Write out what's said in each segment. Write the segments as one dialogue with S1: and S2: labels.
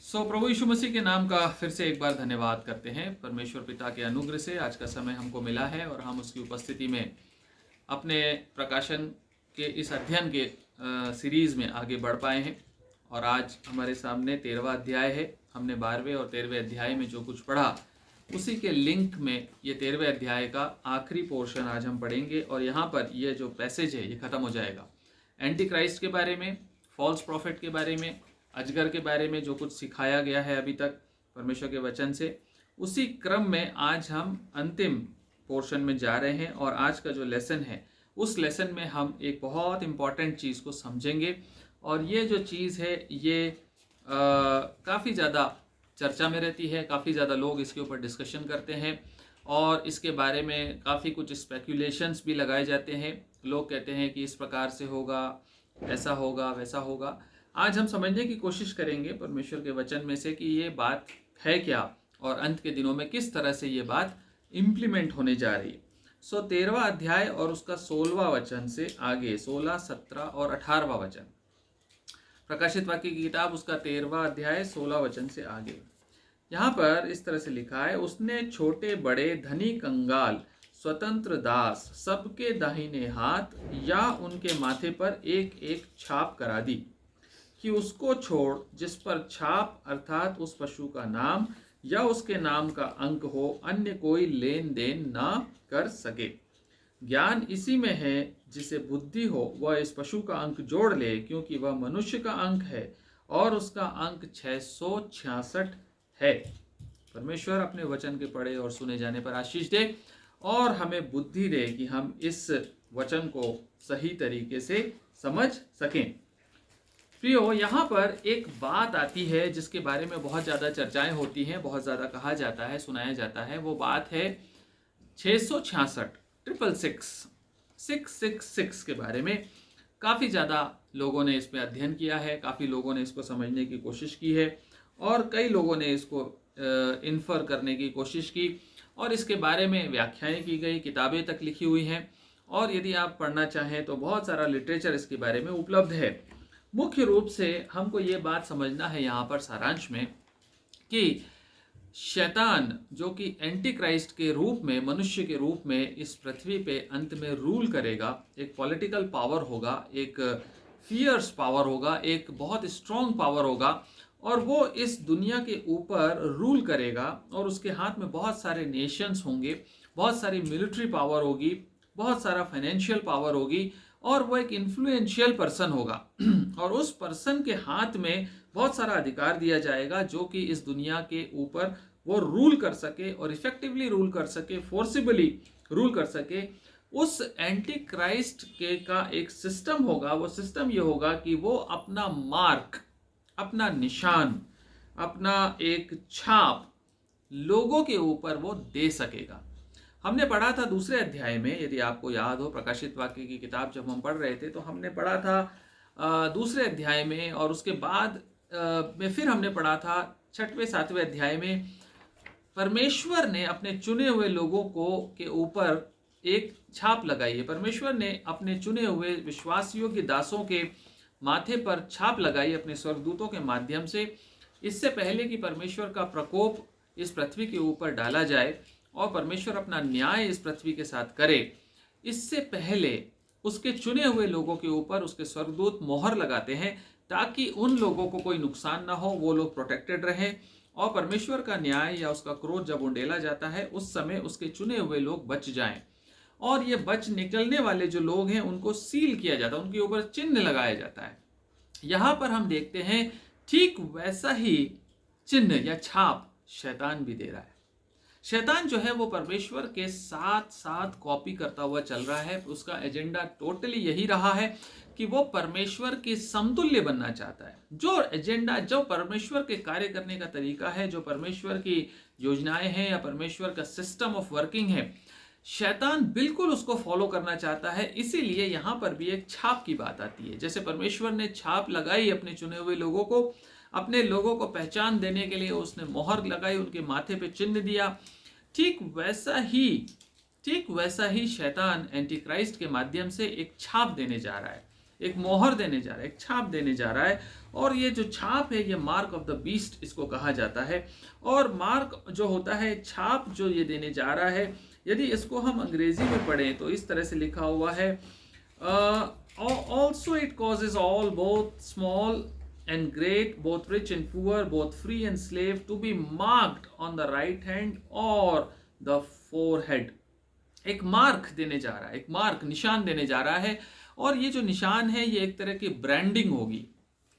S1: प्रभु यीशु मसीह के नाम का फिर से एक बार धन्यवाद करते हैं। परमेश्वर पिता के अनुग्रह से आज का समय हमको मिला है और हम उसकी उपस्थिति में अपने प्रकाशन के इस अध्ययन के सीरीज़ में आगे बढ़ पाए हैं। और आज हमारे सामने 13वां अध्याय है। हमने 12वें और 13वें अध्याय में जो कुछ पढ़ा उसी के लिंक में ये 13वें अध्याय का आखिरी पोर्शन आज हम पढ़ेंगे। और यहाँ पर ये जो पैसेज है ये ख़त्म हो जाएगा। एंटी क्राइस्ट के बारे में, फॉल्स प्रॉफिट के बारे में, अजगर के बारे में जो कुछ सिखाया गया है अभी तक परमेश्वर के वचन से, उसी क्रम में आज हम अंतिम पोर्शन में जा रहे हैं। और आज का जो लेसन है उस लेसन में हम एक बहुत इम्पॉर्टेंट चीज़ को समझेंगे। और ये जो चीज़ है ये काफ़ी ज़्यादा चर्चा में रहती है, काफ़ी ज़्यादा लोग इसके ऊपर डिस्कशन करते हैं और इसके बारे में काफ़ी कुछ स्पेकुलेशंस भी लगाए जाते हैं। लोग कहते हैं कि इस प्रकार से होगा, ऐसा होगा, वैसा होगा। आज हम समझने की कोशिश करेंगे परमेश्वर के वचन में से कि ये बात है क्या और अंत के दिनों में किस तरह से ये बात इम्प्लीमेंट होने जा रही है। 13वां अध्याय और उसका 16वां वचन से आगे, 16, 17 और 18वां वचन, प्रकाशित वाक्य की किताब उसका 13वां अध्याय 16 वचन से आगे। यहाँ पर इस तरह से लिखा है, उसने छोटे बड़े, धनी कंगाल, स्वतंत्र दास सबके दाहिने हाथ या उनके माथे पर एक एक छाप करा दी कि उसको छोड़ जिस पर छाप अर्थात उस पशु का नाम या उसके नाम का अंक हो, अन्य कोई लेन देन ना कर सके। ज्ञान इसी में है, जिसे बुद्धि हो वह इस पशु का अंक जोड़ ले, क्योंकि वह मनुष्य का अंक है और उसका अंक 666 है। परमेश्वर अपने वचन के पढ़े और सुने जाने पर आशीष दे और हमें बुद्धि दे कि हम इस वचन को सही तरीके से समझ सकें। प्रियो, यहाँ पर एक बात आती है जिसके बारे में बहुत ज़्यादा चर्चाएं होती हैं, बहुत ज़्यादा कहा जाता है, सुनाया जाता है। वो बात है 666, 666 के बारे में। काफ़ी ज़्यादा लोगों ने इस पर अध्ययन किया है, काफ़ी लोगों ने इसको समझने की कोशिश की है और कई लोगों ने इसको इन्फर करने की कोशिश की और इसके बारे में व्याख्याएं की गई, किताबें तक लिखी हुई हैं। और यदि आप पढ़ना चाहें तो बहुत सारा लिटरेचर इसके बारे में उपलब्ध है। मुख्य रूप से हमको ये बात समझना है यहाँ पर सारांश में कि शैतान जो कि एंटी क्राइस्ट के रूप में, मनुष्य के रूप में इस पृथ्वी पे अंत में रूल करेगा। एक पॉलिटिकल पावर होगा, एक फियर्स पावर होगा, एक बहुत स्ट्रॉन्ग पावर होगा और वो इस दुनिया के ऊपर रूल करेगा। और उसके हाथ में बहुत सारे नेशंस होंगे, बहुत सारी मिलिट्री पावर होगी, बहुत सारा फाइनेंशियल पावर होगी और वो एक इन्फ्लुएंशियल पर्सन होगा। और उस पर्सन के हाथ में बहुत सारा अधिकार दिया जाएगा जो कि इस दुनिया के ऊपर वो रूल कर सके और इफेक्टिवली रूल कर सके, फोर्सिबली रूल कर सके। उस एंटी क्राइस्ट के का एक सिस्टम होगा। वो सिस्टम ये होगा कि वो अपना मार्क, अपना निशान, अपना एक छाप लोगों के ऊपर वो दे सकेगा। हमने पढ़ा था दूसरे अध्याय में, यदि आपको याद हो, प्रकाशित वाक्य की किताब जब हम पढ़ रहे थे तो हमने पढ़ा था दूसरे अध्याय में और उसके बाद में फिर हमने पढ़ा था 6वें 7वें अध्याय में। परमेश्वर ने अपने चुने हुए लोगों को के ऊपर एक छाप लगाई है। परमेश्वर ने अपने चुने हुए विश्वास योग्य दासों के माथे पर छाप लगाई अपने स्वर्गदूतों के माध्यम से। इससे पहले कि परमेश्वर का प्रकोप इस पृथ्वी के ऊपर डाला जाए और परमेश्वर अपना न्याय इस पृथ्वी के साथ करे, इससे पहले उसके चुने हुए लोगों के ऊपर उसके स्वर्गदूत मोहर लगाते हैं ताकि उन लोगों को कोई नुकसान ना हो, वो लोग प्रोटेक्टेड रहें। और परमेश्वर का न्याय या उसका क्रोध जब उंडेला जाता है उस समय उसके चुने हुए लोग बच जाएं। और ये बच निकलने वाले जो लोग हैं उनको सील किया जाता है, उनके ऊपर चिन्ह लगाया जाता है। यहाँ पर हम देखते हैं ठीक वैसा ही चिन्ह या छाप शैतान भी दे रहा है। शैतान जो है वो परमेश्वर के साथ साथ कॉपी करता हुआ चल रहा है। उसका एजेंडा टोटली यही रहा है कि वो परमेश्वर के समतुल्य बनना चाहता है। जो एजेंडा, जो परमेश्वर के कार्य करने का तरीका है, जो परमेश्वर की योजनाएं हैं या परमेश्वर का सिस्टम ऑफ वर्किंग है, शैतान बिल्कुल उसको फॉलो करना चाहता है। इसीलिए यहाँ पर भी एक छाप की बात आती है। जैसे परमेश्वर ने छाप लगाई अपने चुने हुए लोगों को, अपने लोगों को पहचान देने के लिए उसने मोहर लगाई, उनके माथे पे चिन्ह दिया। ठीक वैसा ही शैतान एंटी क्राइस्ट के माध्यम से एक छाप देने जा रहा है। एक मोहर देने जा रहा है, एक छाप देने जा रहा है। और ये जो छाप है, ये मार्क ऑफ द बीस्ट इसको कहा जाता है। और मार्क जो होता है, छाप जो ये देने जा रहा है, यदि इसको हम अंग्रेजी में पढ़ें तो इस तरह से लिखा हुआ है, also it causes all both small and great, both rich and poor, both free and slave, to be marked on the right hand or the forehead। एक मार्क देने जा रहा है, एक मार्क, निशान देने जा रहा है। और ये जो निशान है, ये एक तरह की ब्रांडिंग होगी,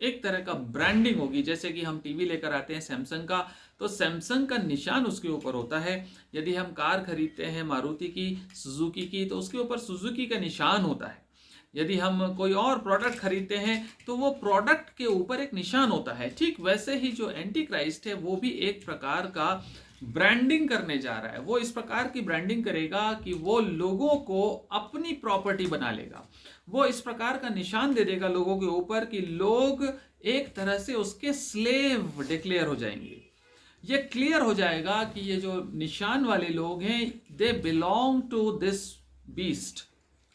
S1: एक तरह का ब्रांडिंग होगी। जैसे कि हम टीवी लेकर आते हैं सैमसंग का, तो सैमसंग का निशान उसके ऊपर होता है। यदि हम कार खरीदते हैं मारुति की, सुजुकी की, तो उसके ऊपर सुजुकी का निशान होता है। यदि हम कोई और प्रोडक्ट खरीदते हैं तो वो प्रोडक्ट के ऊपर एक निशान होता है। ठीक वैसे ही जो एंटी क्राइस्ट है, वो भी एक प्रकार का ब्रांडिंग करने जा रहा है। वो इस प्रकार की ब्रांडिंग करेगा कि वो लोगों को अपनी प्रॉपर्टी बना लेगा। वो इस प्रकार का निशान दे देगा लोगों के ऊपर कि लोग एक तरह से उसके स्लेव डिक्लेयर हो जाएंगे। ये क्लियर हो जाएगा कि ये जो निशान वाले लोग हैं, they belong to this beast.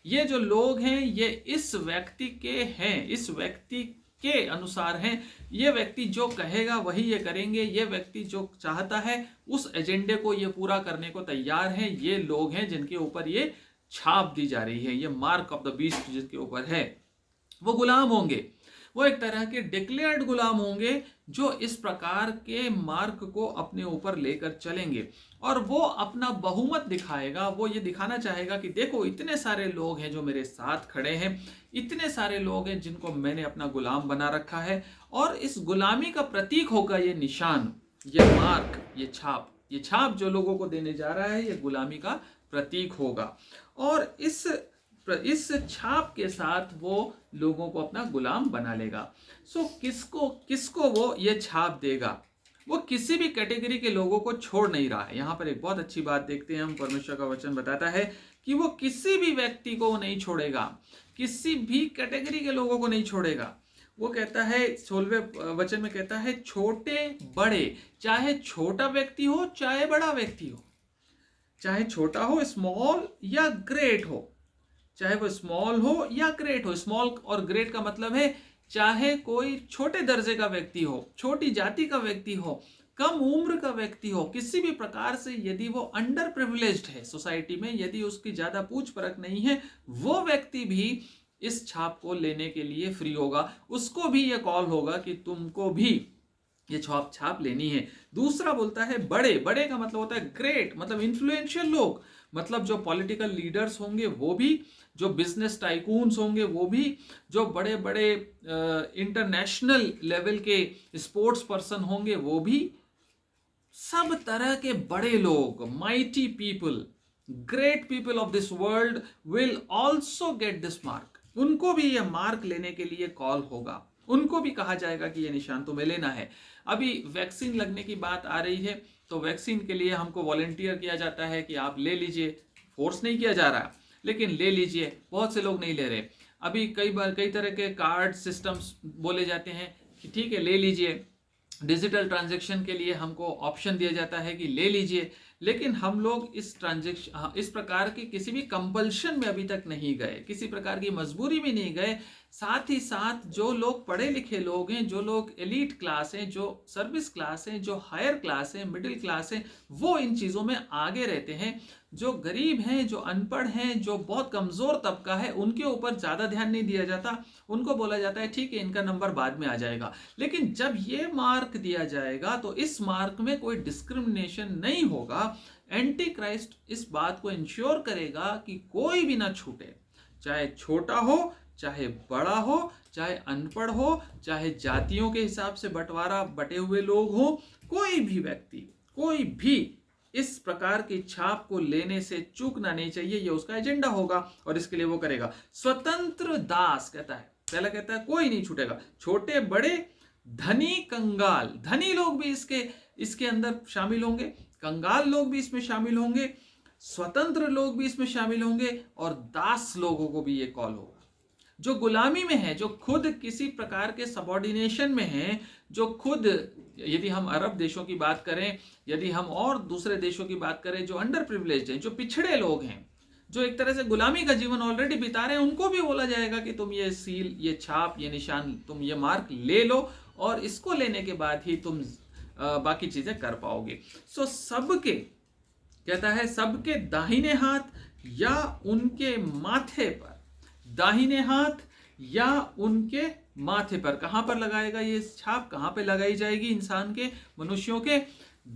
S1: ये जो लोग हैं, ये इस व्यक्ति के हैं, इस व्यक्ति के अनुसार हैं। ये व्यक्ति जो कहेगा वही ये करेंगे। ये व्यक्ति जो चाहता है उस एजेंडे को ये पूरा करने को तैयार हैं। ये लोग हैं जिनके ऊपर ये छाप दी जा रही है, ये मार्क ऑफ द बीस्ट जिसके ऊपर है। वो गुलाम होंगे, वो एक तरह के डिक्लेयर्ड गुलाम होंगे जो इस प्रकार के मार्क को अपने ऊपर लेकर चलेंगे। और वो अपना बहुमत दिखाएगा। वो ये दिखाना चाहेगा कि देखो, इतने सारे लोग हैं जो मेरे साथ खड़े हैं, इतने सारे लोग हैं जिनको मैंने अपना गुलाम बना रखा है। और इस गुलामी का प्रतीक होगा ये निशान, ये मार्क, ये छाप जो लोगों को देने जा रहा है, ये गुलामी का प्रतीक होगा। और इस छाप के साथ वो लोगों को अपना गुलाम बना लेगा। सो किसको वो ये छाप देगा? वो किसी भी कैटेगरी के लोगों को छोड़ नहीं रहा है। यहाँ पर एक बहुत अच्छी बात देखते हैं हम, परमेश्वर का वचन बताता है कि वो किसी भी व्यक्ति को नहीं छोड़ेगा, किसी भी कैटेगरी के लोगों को नहीं छोड़ेगा। वो कहता है 16वें वचन में कहता है, छोटे बड़े, चाहे छोटा व्यक्ति हो चाहे बड़ा व्यक्ति हो, चाहे छोटा हो, स्मॉल या ग्रेट हो, चाहे वो स्मॉल हो या ग्रेट हो। स्मॉल और ग्रेट का मतलब है चाहे कोई छोटे दर्जे का व्यक्ति हो, छोटी जाति का व्यक्ति हो, कम उम्र का व्यक्ति हो, किसी भी प्रकार से यदि वो अंडर प्रिविलेज्ड है सोसाइटी में, यदि उसकी ज्यादा पूछ परख नहीं है, वो व्यक्ति भी इस छाप को लेने के लिए फ्री होगा। उसको भी ये कॉल होगा कि तुमको भी ये छाप लेनी है। दूसरा बोलता है बड़े। बड़े का मतलब होता है ग्रेट, मतलब इन्फ्लुएंशियल लोग, मतलब जो पॉलिटिकल लीडर्स होंगे वो भी, जो बिजनेस टाइकून्स होंगे वो भी, जो बड़े बड़े इंटरनेशनल लेवल के स्पोर्ट्स पर्सन होंगे वो भी, सब तरह के बड़े लोग, mighty people, great people of this world will also get this mark. उनको भी यह मार्क लेने के लिए कॉल होगा। उनको भी कहा जाएगा कि यह निशान तुम्हें लेना है। अभी वैक्सीन लगने की बात आ रही है, तो वैक्सीन के लिए हमको वॉलंटियर किया जाता है कि आप ले लीजिए। फोर्स नहीं किया जा रहा, लेकिन ले लीजिए। बहुत से लोग नहीं ले रहे। अभी कई तरह के कार्ड सिस्टम्स बोले जाते हैं कि ठीक है ले लीजिए। डिजिटल ट्रांजैक्शन के लिए हमको ऑप्शन दिया जाता है कि ले लीजिए, लेकिन हम लोग इस प्रकार की किसी भी कंपल्शन में अभी तक नहीं गए, किसी प्रकार की मजबूरी में नहीं गए। साथ ही साथ जो लोग पढ़े लिखे लोग हैं, जो लोग एलीट क्लास हैं, जो सर्विस क्लास हैं, जो हायर क्लास हैं, मिडिल क्लास हैं, वो इन चीज़ों में आगे रहते हैं। जो गरीब हैं, जो अनपढ़ हैं, जो बहुत कमज़ोर तबका है, उनके ऊपर ज़्यादा ध्यान नहीं दिया जाता। उनको बोला जाता है ठीक है इनका नंबर बाद में आ जाएगा। लेकिन जब ये मार्क दिया जाएगा तो इस मार्क में कोई डिस्क्रिमिनेशन नहीं होगा। एंटी क्राइस्ट इस बात को इंश्योर करेगा कि कोई भी ना छूटे, चाहे छोटा हो, चाहे बड़ा हो, चाहे अनपढ़ हो, चाहे जातियों के हिसाब से बटे हुए लोग हो, कोई भी व्यक्ति, कोई भी इस प्रकार की छाप को लेने से चूकना नहीं चाहिए। ये उसका एजेंडा होगा और इसके लिए वो करेगा। स्वतंत्र दास कहता है, पहला कहता है कोई नहीं छूटेगा, छोटे बड़े, धनी कंगाल, धनी लोग भी इसके अंदर शामिल होंगे, कंगाल लोग भी इसमें शामिल होंगे, स्वतंत्र लोग भी इसमें शामिल होंगे, और दास लोगों को भी ये कॉल होगा। जो गुलामी में है, जो खुद किसी प्रकार के सबऑर्डिनेशन में है, जो खुद, यदि हम अरब देशों की बात करें, यदि हम और दूसरे देशों की बात करें, जो अंडर प्रिविलेज्ड हैं, जो पिछड़े लोग हैं, जो एक तरह से गुलामी का जीवन ऑलरेडी बिता रहे हैं, उनको भी बोला जाएगा कि तुम ये सील, ये छाप, ये निशान, तुम ये मार्क ले लो और इसको लेने के बाद ही तुम बाकी चीजें कर पाओगे। सो सबके, कहता है सबके दाहिने हाथ या उनके माथे पर, दाहिने हाथ या उनके माथे पर, कहां पर लगाएगा ये छाप, कहां पे लगाई जाएगी इंसान के, मनुष्यों के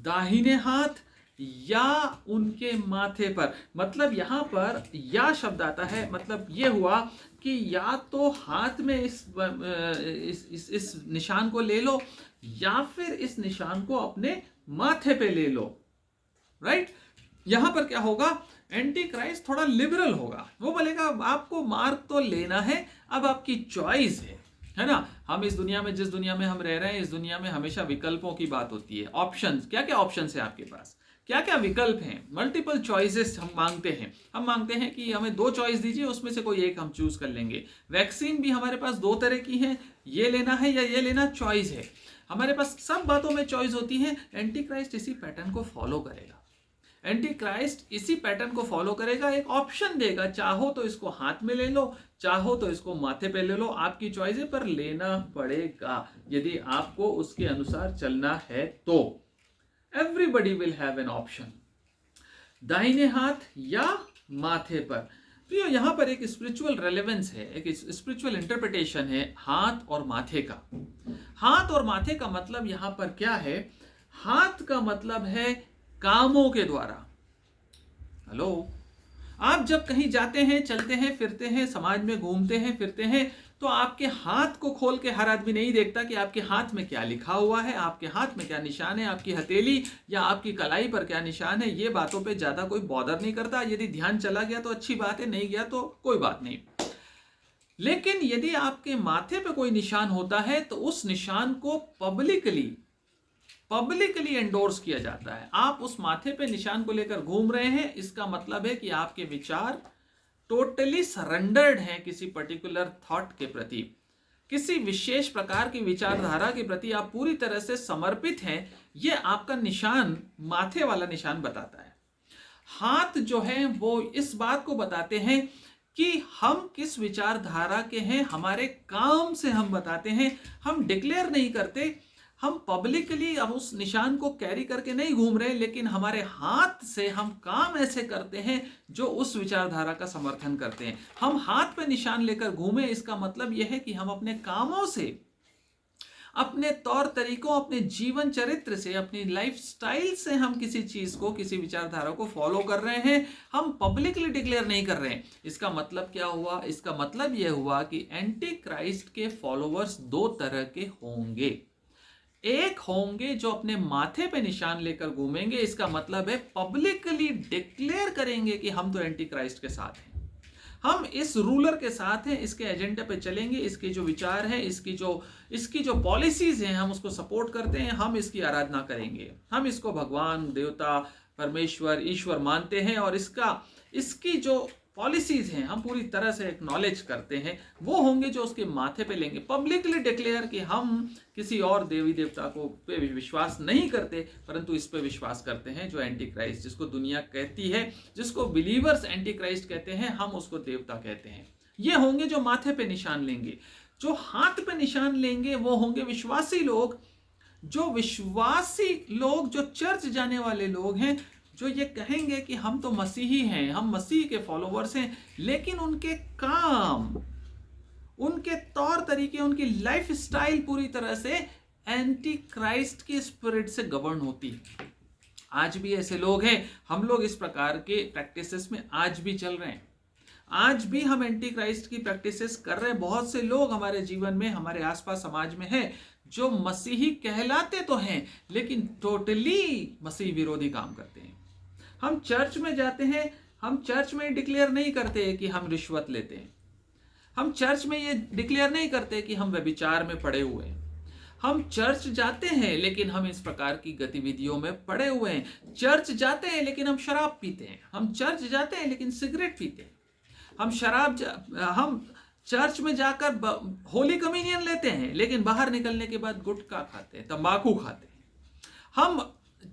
S1: दाहिने हाथ या उनके माथे पर। मतलब यहां पर या शब्द आता है, मतलब ये हुआ कि या तो हाथ में इस निशान को ले लो या फिर इस निशान को अपने माथे पे ले लो, राइट। यहां पर क्या होगा, एंटी क्राइस्ट थोड़ा लिबरल होगा, वो बोलेगा आपको मार्क तो लेना है, अब आपकी चॉइस है ना। हम इस दुनिया में, जिस दुनिया में हम रह रहे हैं, इस दुनिया में हमेशा विकल्पों की बात होती है, ऑप्शंस, क्या क्या ऑप्शंस है आपके पास, क्या क्या विकल्प हैं, मल्टीपल चॉइसेस हम मांगते हैं। हम मांगते हैं कि हमें 2 चॉइस दीजिए, उसमें से कोई एक हम चूज कर लेंगे। वैक्सीन भी हमारे पास 2 तरह की है, ये लेना है या ये लेना, चॉइस है हमारे पास, सब बातों में चॉइस होती है। एंटी क्राइस्ट इसी पैटर्न को फॉलो करेगा, एंटी क्राइस्ट इसी पैटर्न को फॉलो करेगा, एक ऑप्शन देगा, चाहो तो इसको हाथ में ले लो, चाहो तो इसको माथे पे ले लो, आपकी चॉइस है, पर लेना पड़ेगा यदि आपको उसके अनुसार चलना है तो। Everybody will have an option, दाहिने हाथ या माथे पर। तो यहां पर एक स्पिरिचुअल रेलेवेंस है, एक स्पिरिचुअल इंटरप्रिटेशन है हाथ और माथे का। हाथ और माथे का मतलब यहां पर क्या है, हाथ का मतलब है कामों के द्वारा। हेलो, आप जब कहीं जाते हैं, चलते हैं, फिरते हैं, समाज में घूमते हैं, फिरते हैं, तो आपके हाथ को खोल के हर आदमी नहीं देखता कि आपके हाथ में क्या लिखा हुआ है, आपके हाथ में क्या निशान है, आपकी हथेली या आपकी कलाई पर क्या निशान है, ये बातों पे ज्यादा कोई बॉदर नहीं करता। यदि ध्यान चला गया तो अच्छी बात है, नहीं गया तो कोई बात नहीं। लेकिन यदि आपके माथे पे कोई निशान होता है तो उस निशान को पब्लिकली एंडोर्स किया जाता है। आप उस माथे पे निशान को लेकर घूम रहे हैं, इसका मतलब है कि आपके विचार टोटली सरेंडर्ड हैं किसी पर्टिकुलर थॉट के प्रति, किसी विशेष प्रकार की विचारधारा के प्रति आप पूरी तरह से समर्पित हैं। यह आपका निशान, माथे वाला निशान बताता है। हाथ जो है वो इस बात को बताते हैं कि हम किस विचारधारा के हैं, हमारे काम से हम बताते हैं। हम डिक्लेयर नहीं करते, हम पब्लिकली अब उस निशान को कैरी करके नहीं घूम रहे, लेकिन हमारे हाथ से हम काम ऐसे करते हैं जो उस विचारधारा का समर्थन करते हैं। हम हाथ पे निशान लेकर घूमे, इसका मतलब यह है कि हम अपने कामों से, अपने तौर तरीकों, अपने जीवन चरित्र से, अपनी लाइफस्टाइल से हम किसी चीज को, किसी विचारधारा को फॉलो कर रहे हैं, हम पब्लिकली डिक्लेयर नहीं कर रहे हैं। इसका मतलब क्या हुआ, इसका मतलब यह हुआ कि एंटी क्राइस्ट के फॉलोवर्स 2 तरह के होंगे। एक होंगे जो अपने माथे पे निशान लेकर घूमेंगे, इसका मतलब है पब्लिकली डिक्लेयर करेंगे कि हम तो एंटी क्राइस्ट के साथ हैं, हम इस रूलर के साथ हैं, इसके एजेंडे पे चलेंगे, इसके जो विचार हैं, इसकी जो पॉलिसीज हैं, हम उसको सपोर्ट करते हैं, हम इसकी आराधना करेंगे, हम इसको भगवान, देवता, परमेश्वर, ईश्वर मानते हैं और इसकी जो पॉलिसीज हैं हम पूरी तरह से एक्नॉलेज करते हैं। वो होंगे जो उसके माथे पे लेंगे, पब्लिकली डिक्लेयर कि हम किसी और देवी देवता को पे विश्वास नहीं करते, परंतु इस पे विश्वास करते हैं जो एंटी क्राइस्ट, जिसको दुनिया कहती है, जिसको बिलीवर्स एंटी क्राइस्ट कहते हैं, हम उसको देवता कहते हैं। ये होंगे जो माथे पे निशान लेंगे। जो हाथ पे निशान लेंगे वो होंगे विश्वासी लोग, जो चर्च जाने वाले लोग हैं, जो ये कहेंगे कि हम तो मसीही हैं, हम मसीह के फॉलोवर्स हैं, लेकिन उनके काम, उनके तौर तरीके, उनकी लाइफ स्टाइल पूरी तरह से एंटी क्राइस्ट की स्पिरिट से गवर्न होती है। आज भी ऐसे लोग हैं, हम लोग इस प्रकार के प्रैक्टिसेस में आज भी चल रहे हैं, आज भी हम एंटी क्राइस्ट की प्रैक्टिसेस कर रहे हैं। बहुत से लोग हमारे जीवन में, हमारे आसपास समाज में हैं जो मसीही कहलाते तो हैं लेकिन टोटली मसीह विरोधी काम करते हैं। हम चर्च में जाते हैं, हम चर्च में डिक्लेयर नहीं करते कि हम रिश्वत लेते हैं, हम चर्च में ये डिक्लेयर नहीं करते कि हम व्यभिचार में पड़े हुए हैं। हम चर्च जाते हैं लेकिन हम इस प्रकार की गतिविधियों में पड़े हुए हैं। चर्च जाते हैं लेकिन हम शराब पीते हैं, हम चर्च जाते हैं लेकिन सिगरेट पीते हैं, हम चर्च में जाकर होली कम्युनियन लेते हैं लेकिन बाहर निकलने के बाद गुटखा खाते हैं, तंबाकू खाते हैं। हम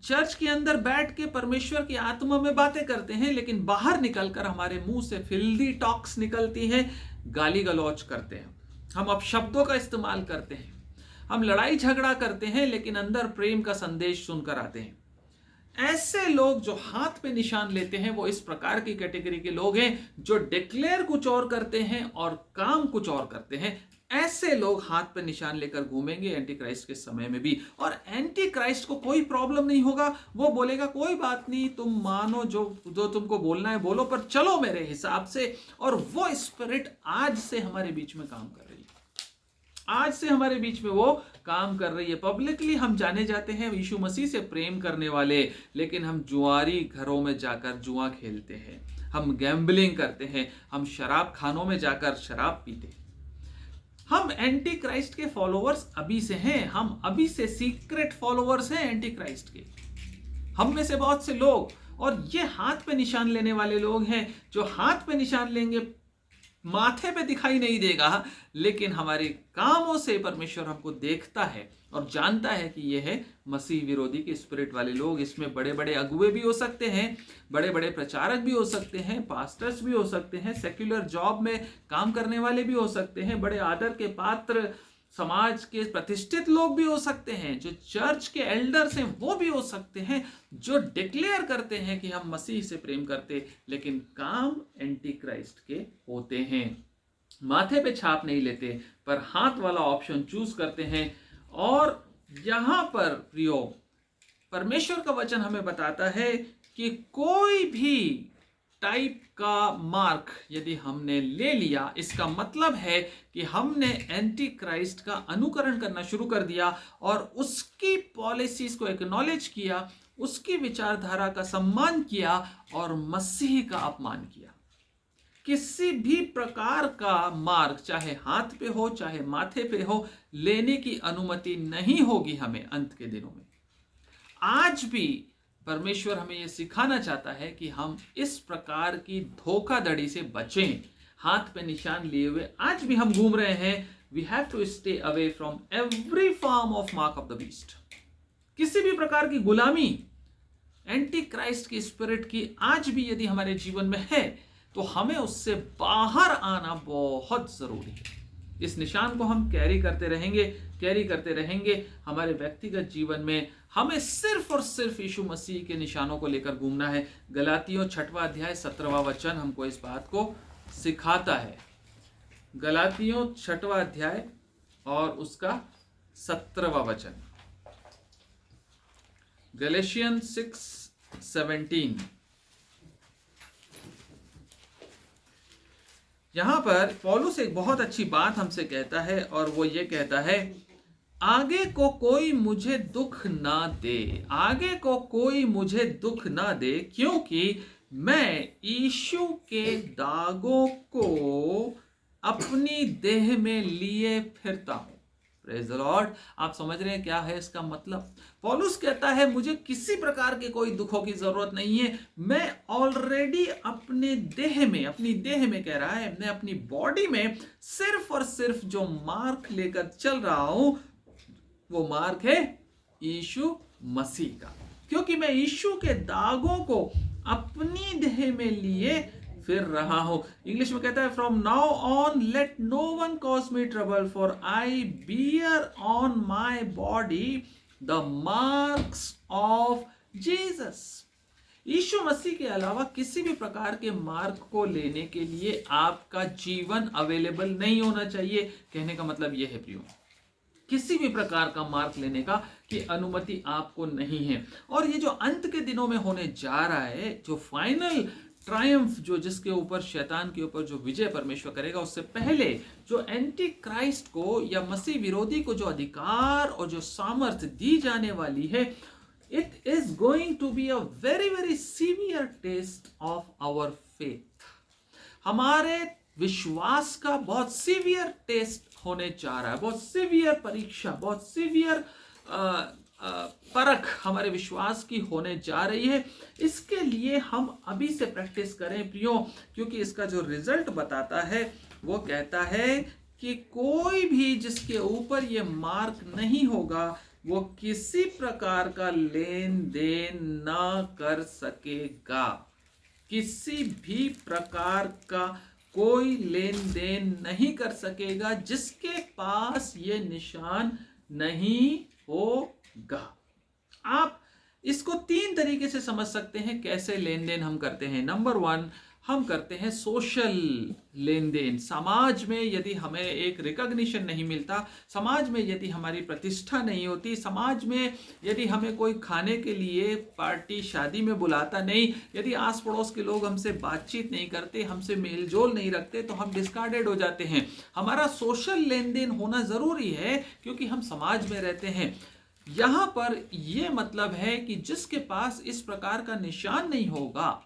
S1: चर्च के अंदर बैठ के परमेश्वर की आत्मा में बातें करते हैं, लेकिन बाहर निकलकर हमारे मुंह से फिल्दी टॉक्स निकलती हैं, गाली गलौज करते हैं, हम अपशब्दों का इस्तेमाल करते हैं, हम लड़ाई झगड़ा करते हैं, लेकिन अंदर प्रेम का संदेश सुनकर आते हैं। ऐसे लोग जो हाथ पे निशान लेते हैं वो इस प्रकार की कैटेगरी के लोग हैं जो डिक्लेयर कुछ और करते हैं और काम कुछ और करते हैं। ऐसे लोग हाथ पे निशान लेकर घूमेंगे एंटी क्राइस्ट के समय में भी, और एंटी क्राइस्ट को कोई प्रॉब्लम नहीं होगा। वो बोलेगा कोई बात नहीं, तुम मानो जो तुमको बोलना है बोलो, पर चलो मेरे हिसाब से। और वो स्पिरिट आज से हमारे बीच में काम कर रही है, आज से हमारे बीच में वो काम कर रही है। पब्लिकली हम जाने जाते हैं यीशु मसीह से प्रेम करने वाले, लेकिन हम जुआरी घरों में जाकर जुआ खेलते हैं, हम गैम्बलिंग करते हैं, हम शराब खानों में जाकर शराब पीते हैं। हम एंटी क्राइस्ट के फॉलोअर्स अभी से हैं, हम अभी से सीक्रेट फॉलोअर्स हैं एंटी क्राइस्ट के, हम में से बहुत से लोग। और ये हाथ पे निशान लेने वाले लोग हैं जो हाथ पे निशान लेंगे, माथे पे दिखाई नहीं देगा, लेकिन हमारे कामों से परमेश्वर हमको देखता है और जानता है कि यह है मसीह विरोधी के स्पिरिट वाले लोग। इसमें बड़े बड़े अगुए भी हो सकते हैं, बड़े बड़े प्रचारक भी हो सकते हैं, पास्टर्स भी हो सकते हैं, सेक्युलर जॉब में काम करने वाले भी हो सकते हैं, बड़े आदर के पात्र समाज के प्रतिष्ठित लोग भी हो सकते हैं, जो चर्च के एल्डर्स हैं वो भी हो सकते हैं, जो डिक्लेयर करते हैं कि हम मसीह से प्रेम करते, लेकिन काम एंटी क्राइस्ट के होते हैं। माथे पे छाप नहीं लेते, पर हाथ वाला ऑप्शन चूज करते हैं। और यहां पर प्रियो, परमेश्वर का वचन हमें बताता है कि कोई भी टाइप का मार्क यदि हमने ले लिया, इसका मतलब है कि हमने एंटी क्राइस्ट का अनुकरण करना शुरू कर दिया और उसकी पॉलिसीज को एक्नॉलेज किया, उसकी विचारधारा का सम्मान किया और मसीह का अपमान किया। किसी भी प्रकार का मार्क, चाहे हाथ पे हो चाहे माथे पे हो, लेने की अनुमति नहीं होगी हमें अंत के दिनों में। आज भी परमेश्वर हमें यह सिखाना चाहता है कि हम इस प्रकार की धोखाधड़ी से बचें। हाथ पे निशान लिए हुए आज भी हम घूम रहे हैं। We have to stay away from every form of mark of the beast. किसी भी प्रकार की गुलामी एंटी क्राइस्ट की स्पिरिट की आज भी यदि हमारे जीवन में है, तो हमें उससे बाहर आना बहुत जरूरी है। इस निशान को हम कैरी करते रहेंगे हमारे व्यक्तिगत जीवन में। हमें सिर्फ और सिर्फ यीशु मसीह के निशानों को लेकर घूमना है। गलातियों 6वां अध्याय 17वां वचन हमको इस बात को सिखाता है। गलातियों 6वां अध्याय और उसका 17वां वचन, गैलेशियंस 6:17। यहां पर पौलुस एक बहुत अच्छी बात हमसे कहता है, और वो ये कहता है, आगे को कोई मुझे दुख ना दे, आगे को कोई मुझे दुख ना दे, क्योंकि मैं यीशु के दागों को अपनी देह में लिए फिरता हूं। Praise the lord. आप समझ रहे हैं क्या है इसका मतलब? पौलुस कहता है मुझे किसी प्रकार के कोई दुखों की जरूरत नहीं है। मैं ऑलरेडी अपनी देह में कह रहा है, मैं अपनी बॉडी में सिर्फ और सिर्फ जो मार्क लेकर चल रहा हूं, वो मार्क है यीशु मसीह का, क्योंकि मैं यीशु के दागों को अपनी देह में लिए फिर रहा हूं। इंग्लिश में कहता है, from now on let no one cause me trouble, for I bear on my body the marks of Jesus. यीशु मसीह के अलावा किसी भी प्रकार के मार्क को लेने के लिए आपका जीवन अवेलेबल नहीं होना चाहिए। कहने का मतलब यह है प्रियो, किसी भी प्रकार का मार्क लेने का की अनुमति आपको नहीं है। और ये जो अंत के दिनों में होने जा रहा है, जो फाइनल ट्रायम्फ, जो जिसके ऊपर शैतान के ऊपर जो विजय परमेश्वर करेगा, उससे पहले जो एंटी क्राइस्ट को या मसीह विरोधी को जो अधिकार और जो सामर्थ्य दी जाने वाली है, it is going to be a very very severe test of our faith. हमारे विश्वास का बहुत सीवियर टेस्ट होने जा रहा है, बहुत सीवियर परीक्षा, बहुत सीवियर परख हमारे विश्वास की होने जा रही है। इसके लिए हम अभी से प्रैक्टिस करें प्रियो, क्योंकि इसका जो रिजल्ट बताता है वो कहता है कि कोई भी जिसके ऊपर ये मार्क नहीं होगा, वो किसी प्रकार का लेन देन न कर सकेगा। किसी भी प्रकार का कोई लेन देन नहीं कर सकेगा जिसके पास ये निशान नहीं होगा। आप इसको 3 तरीके से समझ सकते हैं कैसे लेन देन हम करते हैं। नंबर 1, हम करते हैं सोशल लेन देन। समाज में यदि हमें एक रिकॉग्निशन नहीं मिलता, समाज में यदि हमारी प्रतिष्ठा नहीं होती, समाज में यदि हमें कोई खाने के लिए पार्टी शादी में बुलाता नहीं, यदि आस पड़ोस के लोग हमसे बातचीत नहीं करते, हमसे मेल जोल नहीं रखते, तो हम डिस्कार्डेड हो जाते हैं। हमारा सोशल लेन देन होना जरूरी है क्योंकि हम समाज में रहते हैं। यहां पर यह मतलब है कि जिसके पास इस प्रकार का निशान नहीं होगा,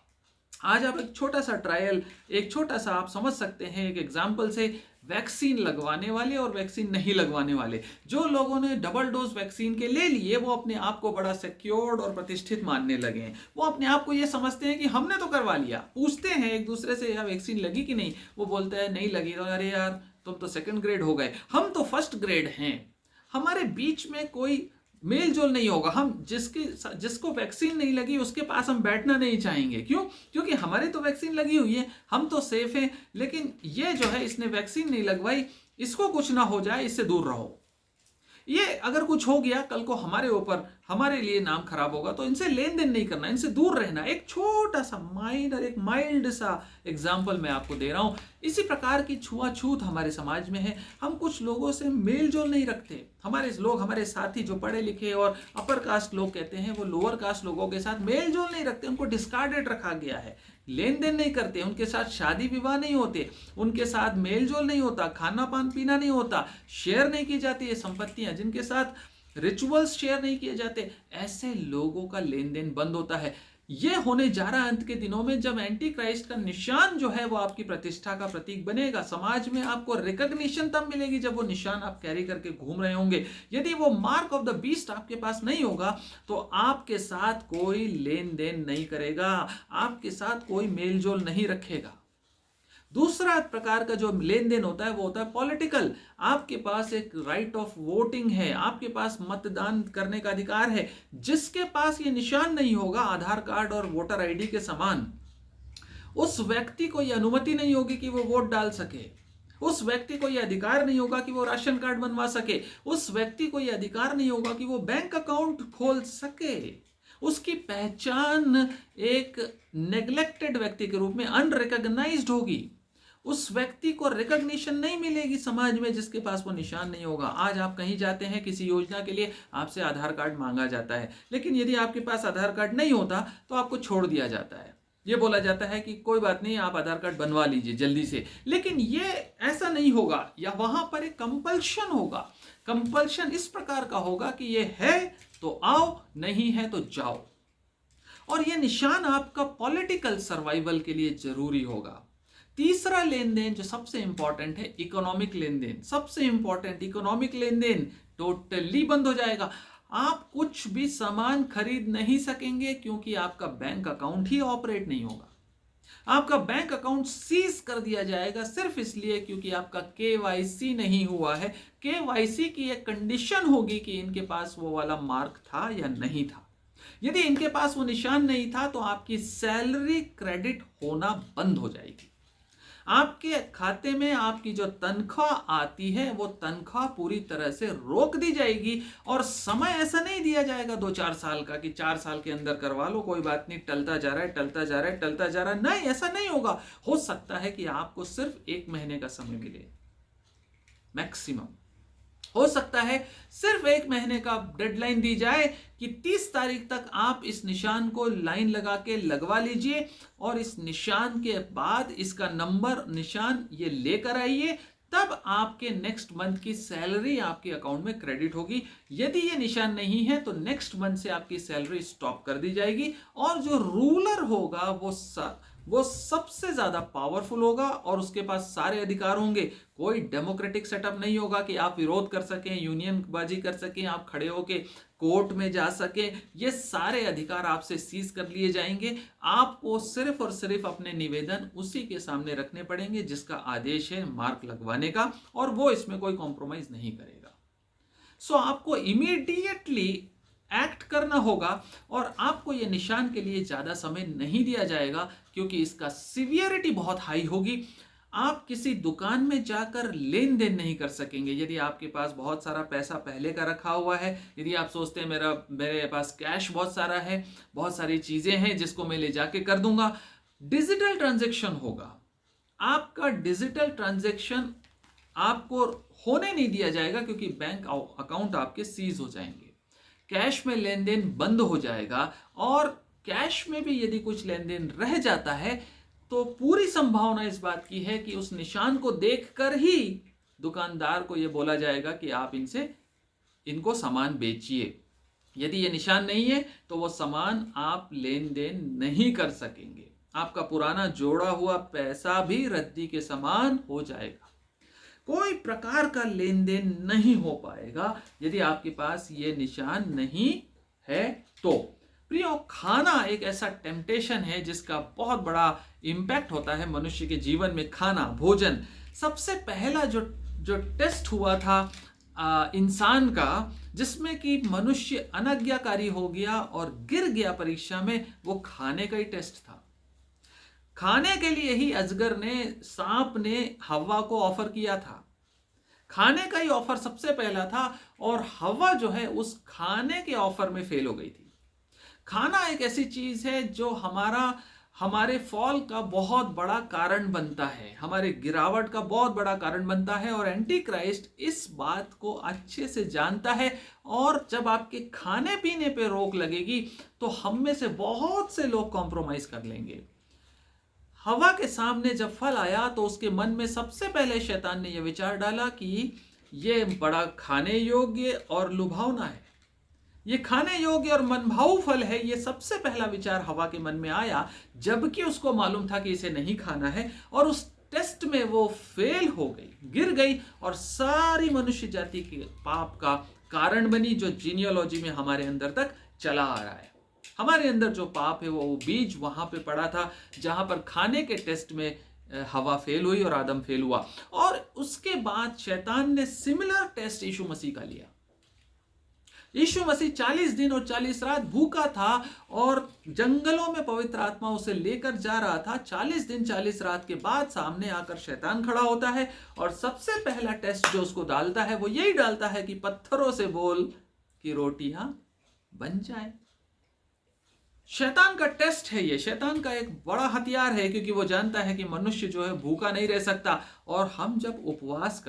S1: आज आप एक छोटा सा ट्रायल, एक छोटा सा आप समझ सकते हैं एक एग्जाम्पल से, वैक्सीन लगवाने वाले और वैक्सीन नहीं लगवाने वाले। जो लोगों ने डबल डोज वैक्सीन के ले लिए वो अपने आप को बड़ा सिक्योर्ड और प्रतिष्ठित मानने लगे हैं। वो अपने आप को ये समझते हैं कि हमने तो करवा लिया। पूछते हैं एक दूसरे से, यार वैक्सीन लगी कि नहीं? वो बोलता है नहीं लगी। तो अरे यार तुम तो 2nd ग्रेड हो गए, हम तो 1st ग्रेड हैं। हमारे बीच में कोई मेल जोल नहीं होगा। हम जिसको वैक्सीन नहीं लगी उसके पास हम बैठना नहीं चाहेंगे। क्यों? क्योंकि हमारी तो वैक्सीन लगी हुई है, हम तो सेफ हैं। लेकिन ये जो है, इसने वैक्सीन नहीं लगवाई, इसको कुछ ना हो जाए, इससे दूर रहो। ये अगर कुछ हो गया कल को हमारे ऊपर, हमारे लिए नाम खराब होगा। तो इनसे लेन देन नहीं करना, इनसे दूर रहना। एक छोटा सा माइनर, एक माइल्ड सा एग्जाम्पल मैं आपको दे रहा हूं। इसी प्रकार की छुआछूत हमारे समाज में है। हम कुछ लोगों से मेल जोल नहीं रखते। हमारे साथी जो पढ़े लिखे और अपर कास्ट लोग कहते हैं, वो लोअर कास्ट लोगों के साथ मेल जोल नहीं रखते, उनको डिस्कार्डेड रखा गया है। लेन देन नहीं करते, उनके साथ शादी विवाह नहीं होते, उनके साथ मेल जोल नहीं होता, खाना पान पीना नहीं होता, शेयर नहीं की जाती है संपत्तियां, जिनके साथ रिचुअल्स शेयर नहीं किए जाते, ऐसे लोगों का लेन देन बंद होता है। ये होने जा रहा है अंत के दिनों में, जब एंटी क्राइस्ट का निशान जो है वो आपकी प्रतिष्ठा का प्रतीक बनेगा। समाज में आपको रिकॉग्निशन तब मिलेगी जब वो निशान आप कैरी करके घूम रहे होंगे। यदि वो मार्क ऑफ द बीस्ट आपके पास नहीं होगा तो आपके साथ कोई लेन देन नहीं करेगा, आपके साथ कोई मेलजोल नहीं रखेगा। दूसरा प्रकार का जो लेन देन होता है वो होता है पॉलिटिकल। आपके पास एक राइट ऑफ वोटिंग है, आपके पास मतदान करने का अधिकार है। जिसके पास ये निशान नहीं होगा, आधार कार्ड और वोटर आईडी के समान, उस व्यक्ति को यह अनुमति नहीं होगी कि वो वोट डाल सके। उस व्यक्ति को यह अधिकार नहीं होगा कि वो राशन कार्ड बनवा सके। उस व्यक्ति को यह अधिकार नहीं होगा कि वो बैंक अकाउंट खोल सके। उसकी पहचान एक नेग्लेक्टेड व्यक्ति के रूप में अनरिकॉग्नाइज्ड होगी। उस व्यक्ति को रिकॉग्निशन नहीं मिलेगी समाज में जिसके पास वो निशान नहीं होगा। आज आप कहीं जाते हैं किसी योजना के लिए, आपसे आधार कार्ड मांगा जाता है, लेकिन यदि आपके पास आधार कार्ड नहीं होता तो आपको छोड़ दिया जाता है। ये बोला जाता है कि कोई बात नहीं, आप आधार कार्ड बनवा लीजिए जल्दी से। लेकिन ये ऐसा नहीं होगा, या वहां पर एक कंपल्शन होगा। कंपल्शन इस प्रकार का होगा कि ये है तो आओ, नहीं है तो जाओ। और ये निशान आपका पॉलिटिकल सर्वाइवल के लिए जरूरी होगा। तीसरा लेन देन जो सबसे इंपॉर्टेंट है, इकोनॉमिक लेन देन। सबसे इंपॉर्टेंट इकोनॉमिक लेन देन टोटली बंद हो जाएगा। आप कुछ भी सामान खरीद नहीं सकेंगे क्योंकि आपका बैंक अकाउंट ही ऑपरेट नहीं होगा। आपका बैंक अकाउंट सीज कर दिया जाएगा सिर्फ इसलिए क्योंकि आपका केवाईसी नहीं हुआ है। केवाईसी की एक कंडीशन होगी कि इनके पास वो वाला मार्क था या नहीं था। यदि इनके पास वो निशान नहीं था तो आपकी सैलरी क्रेडिट होना बंद हो जाएगी। आपके खाते में आपकी जो तनख्वाह आती है वो तनख्वाह पूरी तरह से रोक दी जाएगी। और समय ऐसा नहीं दिया जाएगा 2-4 साल का कि 4 साल के अंदर करवा लो, कोई बात नहीं, टलता जा रहा है, टलता जा रहा है, टलता जा रहा है। नहीं, ऐसा नहीं होगा। हो सकता है कि आपको सिर्फ 1 महीने का समय मिले, मैक्सिमम हो सकता है सिर्फ 1 महीने का डेडलाइन दी जाए कि 30 तारीख तक आप इस निशान को लाइन लगा के लगवा लीजिए और इस निशान के बाद इसका नंबर निशान ये लेकर आइए, तब आपके नेक्स्ट मंथ की सैलरी आपके अकाउंट में क्रेडिट होगी। यदि ये निशान नहीं है तो नेक्स्ट मंथ से आपकी सैलरी स्टॉप कर दी जाएगी। और जो रूलर होगा वो सबसे ज्यादा पावरफुल होगा और उसके पास सारे अधिकार होंगे। कोई डेमोक्रेटिक सेटअप नहीं होगा कि आप विरोध कर सकें, यूनियन बाजी कर सकें, आप खड़े होके कोर्ट में जा सकें। ये सारे अधिकार आपसे सीज कर लिए जाएंगे। आपको सिर्फ और सिर्फ अपने निवेदन उसी के सामने रखने पड़ेंगे जिसका आदेश है मार्क लगवाने का, और वो इसमें कोई कॉम्प्रोमाइज नहीं करेगा। सो आपको इमीडिएटली एक्ट करना होगा और आपको ये निशान के लिए ज़्यादा समय नहीं दिया जाएगा क्योंकि इसका सीवियरिटी बहुत हाई होगी। आप किसी दुकान में जाकर लेन देन नहीं कर सकेंगे यदि आपके पास बहुत सारा पैसा पहले का रखा हुआ है। यदि आप सोचते हैं मेरे पास कैश बहुत सारा है, बहुत सारी चीज़ें हैं जिसको मैं ले जाके कर दूंगा, डिजिटल ट्रांजैक्शन होगा। आपका डिजिटल ट्रांजैक्शन आपको होने नहीं दिया जाएगा क्योंकि बैंक अकाउंट आपके सीज हो जाएंगे, कैश में लेन देन बंद हो जाएगा। और कैश में भी यदि कुछ लेन देन रह जाता है तो पूरी संभावना इस बात की है कि उस निशान को देखकर ही दुकानदार को यह बोला जाएगा कि आप इनको सामान बेचिए। यदि ये निशान नहीं है तो वो सामान आप लेन देन नहीं कर सकेंगे, आपका पुराना जोड़ा हुआ पैसा भी रद्दी के समान हो जाएगा, कोई प्रकार का लेन देन नहीं हो पाएगा यदि आपके पास ये निशान नहीं है। तो प्रियो, खाना एक ऐसा टेम्पटेशन है जिसका बहुत बड़ा इम्पैक्ट होता है मनुष्य के जीवन में। खाना, भोजन, सबसे पहला जो टेस्ट हुआ था इंसान का, जिसमें कि मनुष्य अनाज्ञाकारी हो गया और गिर गया परीक्षा में, वो खाने का ही टेस्ट था। खाने के लिए ही अजगर ने, सांप ने हव्वा को ऑफर किया था, खाने का ही ऑफर सबसे पहला था और हव्वा जो है उस खाने के ऑफर में फेल हो गई थी। खाना एक ऐसी चीज है जो हमारे फॉल का बहुत बड़ा कारण बनता है, हमारे गिरावट का बहुत बड़ा कारण बनता है और एंटी क्राइस्ट इस बात को अच्छे से जानता है। और जब आपके खाने पीने पे रोक लगेगी तो हम में से बहुत से लोग कॉम्प्रोमाइज कर लेंगे। हवा के सामने जब फल आया तो उसके मन में सबसे पहले शैतान ने यह विचार डाला कि यह बड़ा खाने योग्य और लुभावना है, ये खाने योग्य और मनभाऊ फल है। ये सबसे पहला विचार हवा के मन में आया, जबकि उसको मालूम था कि इसे नहीं खाना है। और उस टेस्ट में वो फेल हो गई, गिर गई और सारी मनुष्य जाति के पाप का कारण बनी, जो जीनियोलॉजी में हमारे अंदर तक चला आ रहा है। हमारे अंदर जो पाप है वो बीज वहां पे पड़ा था जहां पर खाने के टेस्ट में हवा फेल हुई और आदम फेल हुआ। और उसके बाद शैतान ने सिमिलर टेस्ट यीशु मसीह का लिया। यीशु मसीह 40 दिन और 40 रात भूखा था और जंगलों में पवित्र आत्मा उसे लेकर जा रहा था। 40 दिन 40 रात के बाद सामने आकर शैतान खड़ा होता है और सबसे पहला टेस्ट जो उसको डालता है वो यही डालता है कि पत्थरों से बोल कि रोटियां बन जाए। शैतान का टेस्ट है ये, शैतान का एक बड़ा हथियार है, क्योंकि वो जानता है कि मनुष्य जो है भूखा नहीं रह सकता। और हम जब उपवास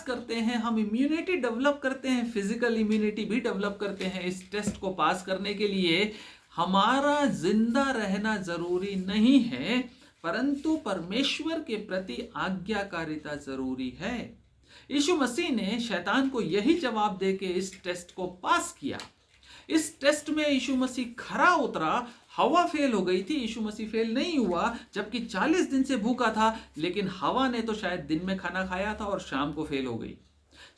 S1: करते हैं हम इम्यूनिटी डेवलप करते हैं, फिजिकल इम्यूनिटी भी डेवलप करते हैं। इस टेस्ट को पास करने के लिए हमारा जिंदा रहना जरूरी नहीं है, परंतु परमेश्वर के प्रति आज्ञाकारिता जरूरी है। यीशु मसीह ने शैतान को यही जवाब देके इस टेस्ट को पास किया। इस टेस्ट में यीशु मसीह खरा उतरा, हवा फेल हो गई थी, यीशु मसीह फेल नहीं हुआ, जबकि 40 दिन से भूखा था। लेकिन हवा ने तो शायद दिन में खाना खाया था और शाम को फेल हो गई,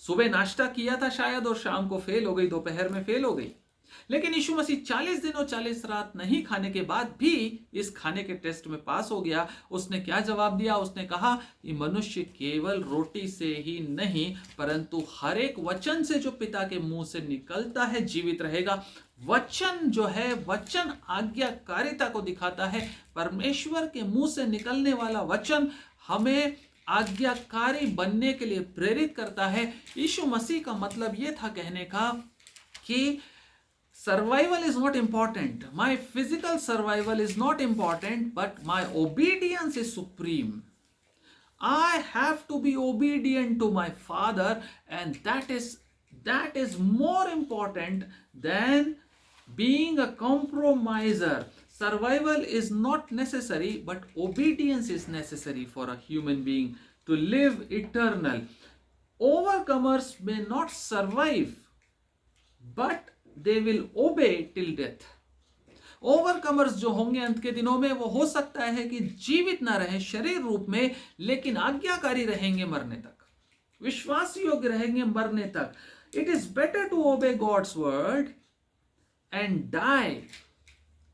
S1: सुबह नाश्ता किया था शायद और शाम को फेल हो गई, दोपहर में फेल हो गई। लेकिन यीशु मसीह 40 दिन और 40 रात नहीं खाने के बाद भी इस खाने के टेस्ट में पास हो गया। उसने क्या जवाब दिया? उसने कहा कि मनुष्य केवल रोटी से ही नहीं परंतु हर एक वचन से जो पिता के मुंह से निकलता है जीवित रहेगा। वचन जो है, वचन आज्ञाकारिता को दिखाता है। परमेश्वर के मुंह से निकलने वाला वचन हमें आज्ञाकारी बनने के लिए प्रेरित करता है। यीशु मसीह का मतलब यह था कहने का कि survival is not important, my physical survival is not important, but my obedience is supreme. I have to be obedient to my father, and that is more important than being a compromiser. Survival is not necessary, but obedience is necessary for a human being to live eternal. Overcomers may not survive, but they will obey till death. Overcomers जो होंगे अंत के दिनों में, वो हो सकता है कि जीवित ना रहे शरीर रूप में, लेकिन आज्ञाकारी रहेंगे मरने तक, विश्वास योग्य रहेंगे मरने तक। It is better to obey God's word and die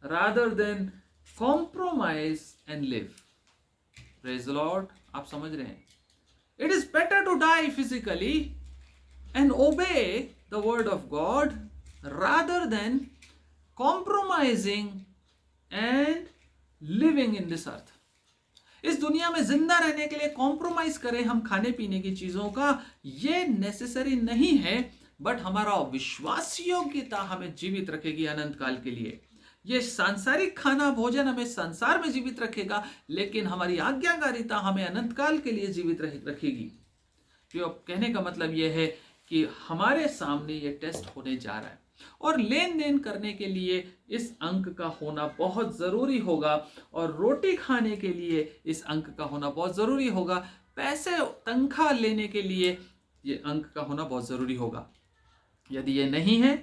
S1: rather than compromise and live. Praise the lord. आप समझ रहे हैं? It is better to die physically and obey the word of God rather than compromising and living in this earth. इस दुनिया में जिंदा रहने के लिए कॉम्प्रोमाइज करें हम खाने पीने की चीजों का, ये नेसेसरी नहीं है, बट हमारा विश्वास योग्यता हमें जीवित रखेगी अनंत काल के लिए। ये सांसारिक खाना भोजन हमें संसार में जीवित रखेगा, लेकिन हमारी आज्ञाकारिता हमें अनंत काल के लिए जीवित रखेगी। तो कहने का मतलब यह है कि हमारे सामने ये टेस्ट होने जा रहा है और लेन देन करने के लिए इस अंक का होना बहुत जरूरी होगा, और रोटी खाने के लिए इस अंक का होना बहुत जरूरी होगा, पैसे तनख्वाह लेने के लिए ये अंक का होना बहुत जरूरी होगा। यदि ये नहीं है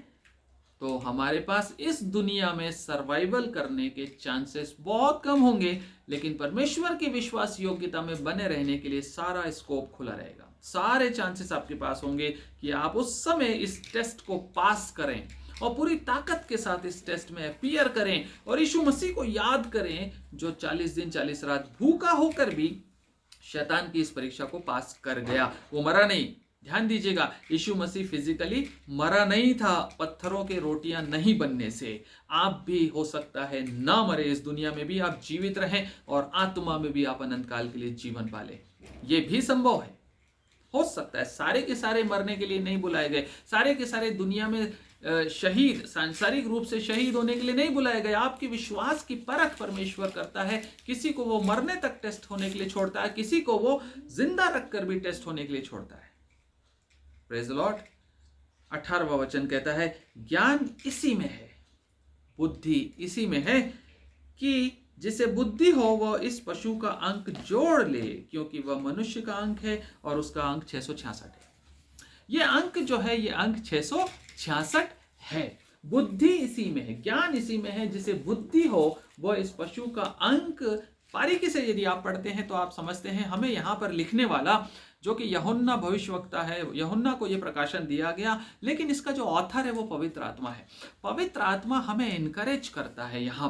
S1: तो हमारे पास इस दुनिया में सर्वाइवल करने के चांसेस बहुत कम होंगे, लेकिन परमेश्वर की विश्वास योग्यता में बने रहने के लिए सारा स्कोप खुला रहेगा। सारे चांसेस आपके पास होंगे कि आप उस समय इस टेस्ट को पास करें और पूरी ताकत के साथ इस टेस्ट में अपीयर करें और यीशु मसीह को याद करें, जो 40 दिन 40 रात भूखा होकर भी शैतान की इस परीक्षा को पास कर गया। वो मरा नहीं। ध्यान दीजिएगा, यीशु मसीह फिजिकली मरा नहीं था पत्थरों के रोटियां नहीं बनने से। आप भी हो सकता है ना मरे, इस दुनिया में भी आप जीवित रहें और आत्मा में भी आप अनंत काल के लिए जीवन पालें। ये भी संभव है, हो सकता है। सारे के सारे मरने के लिए नहीं बुलाए गए, सारे के सारे दुनिया में शहीद, सांसारिक रूप से शहीद होने के लिए नहीं बुलाए गए। आपके विश्वास की परख परमेश्वर करता है। किसी को वो मरने तक टेस्ट होने के लिए छोड़ता है, किसी को वो जिंदा रखकर भी टेस्ट होने के लिए छोड़ता है। Praise the Lord. 18वां वचन कहता है, ज्ञान इसी में है, बुद्धि इसी में है कि जिसे बुद्धि हो वह इस पशु का अंक जोड़ ले, क्योंकि वह मनुष्य का अंक है और उसका अंक 666 है। ये अंक जो है, ये अंक 666 है। बुद्धि इसी में है, ज्ञान इसी में है। जिसे बुद्धि हो वह इस पशु का अंक, बारीकी से यदि आप पढ़ते हैं तो आप समझते हैं, हमें यहाँ पर लिखने वाला जो कि यूहन्ना भविष्यवक्ता है, यूहन्ना को यह प्रकाशन दिया गया, लेकिन इसका जो ऑथर है वो पवित्र आत्मा है। पवित्र आत्मा हमें इनकरेज करता है। यहाँ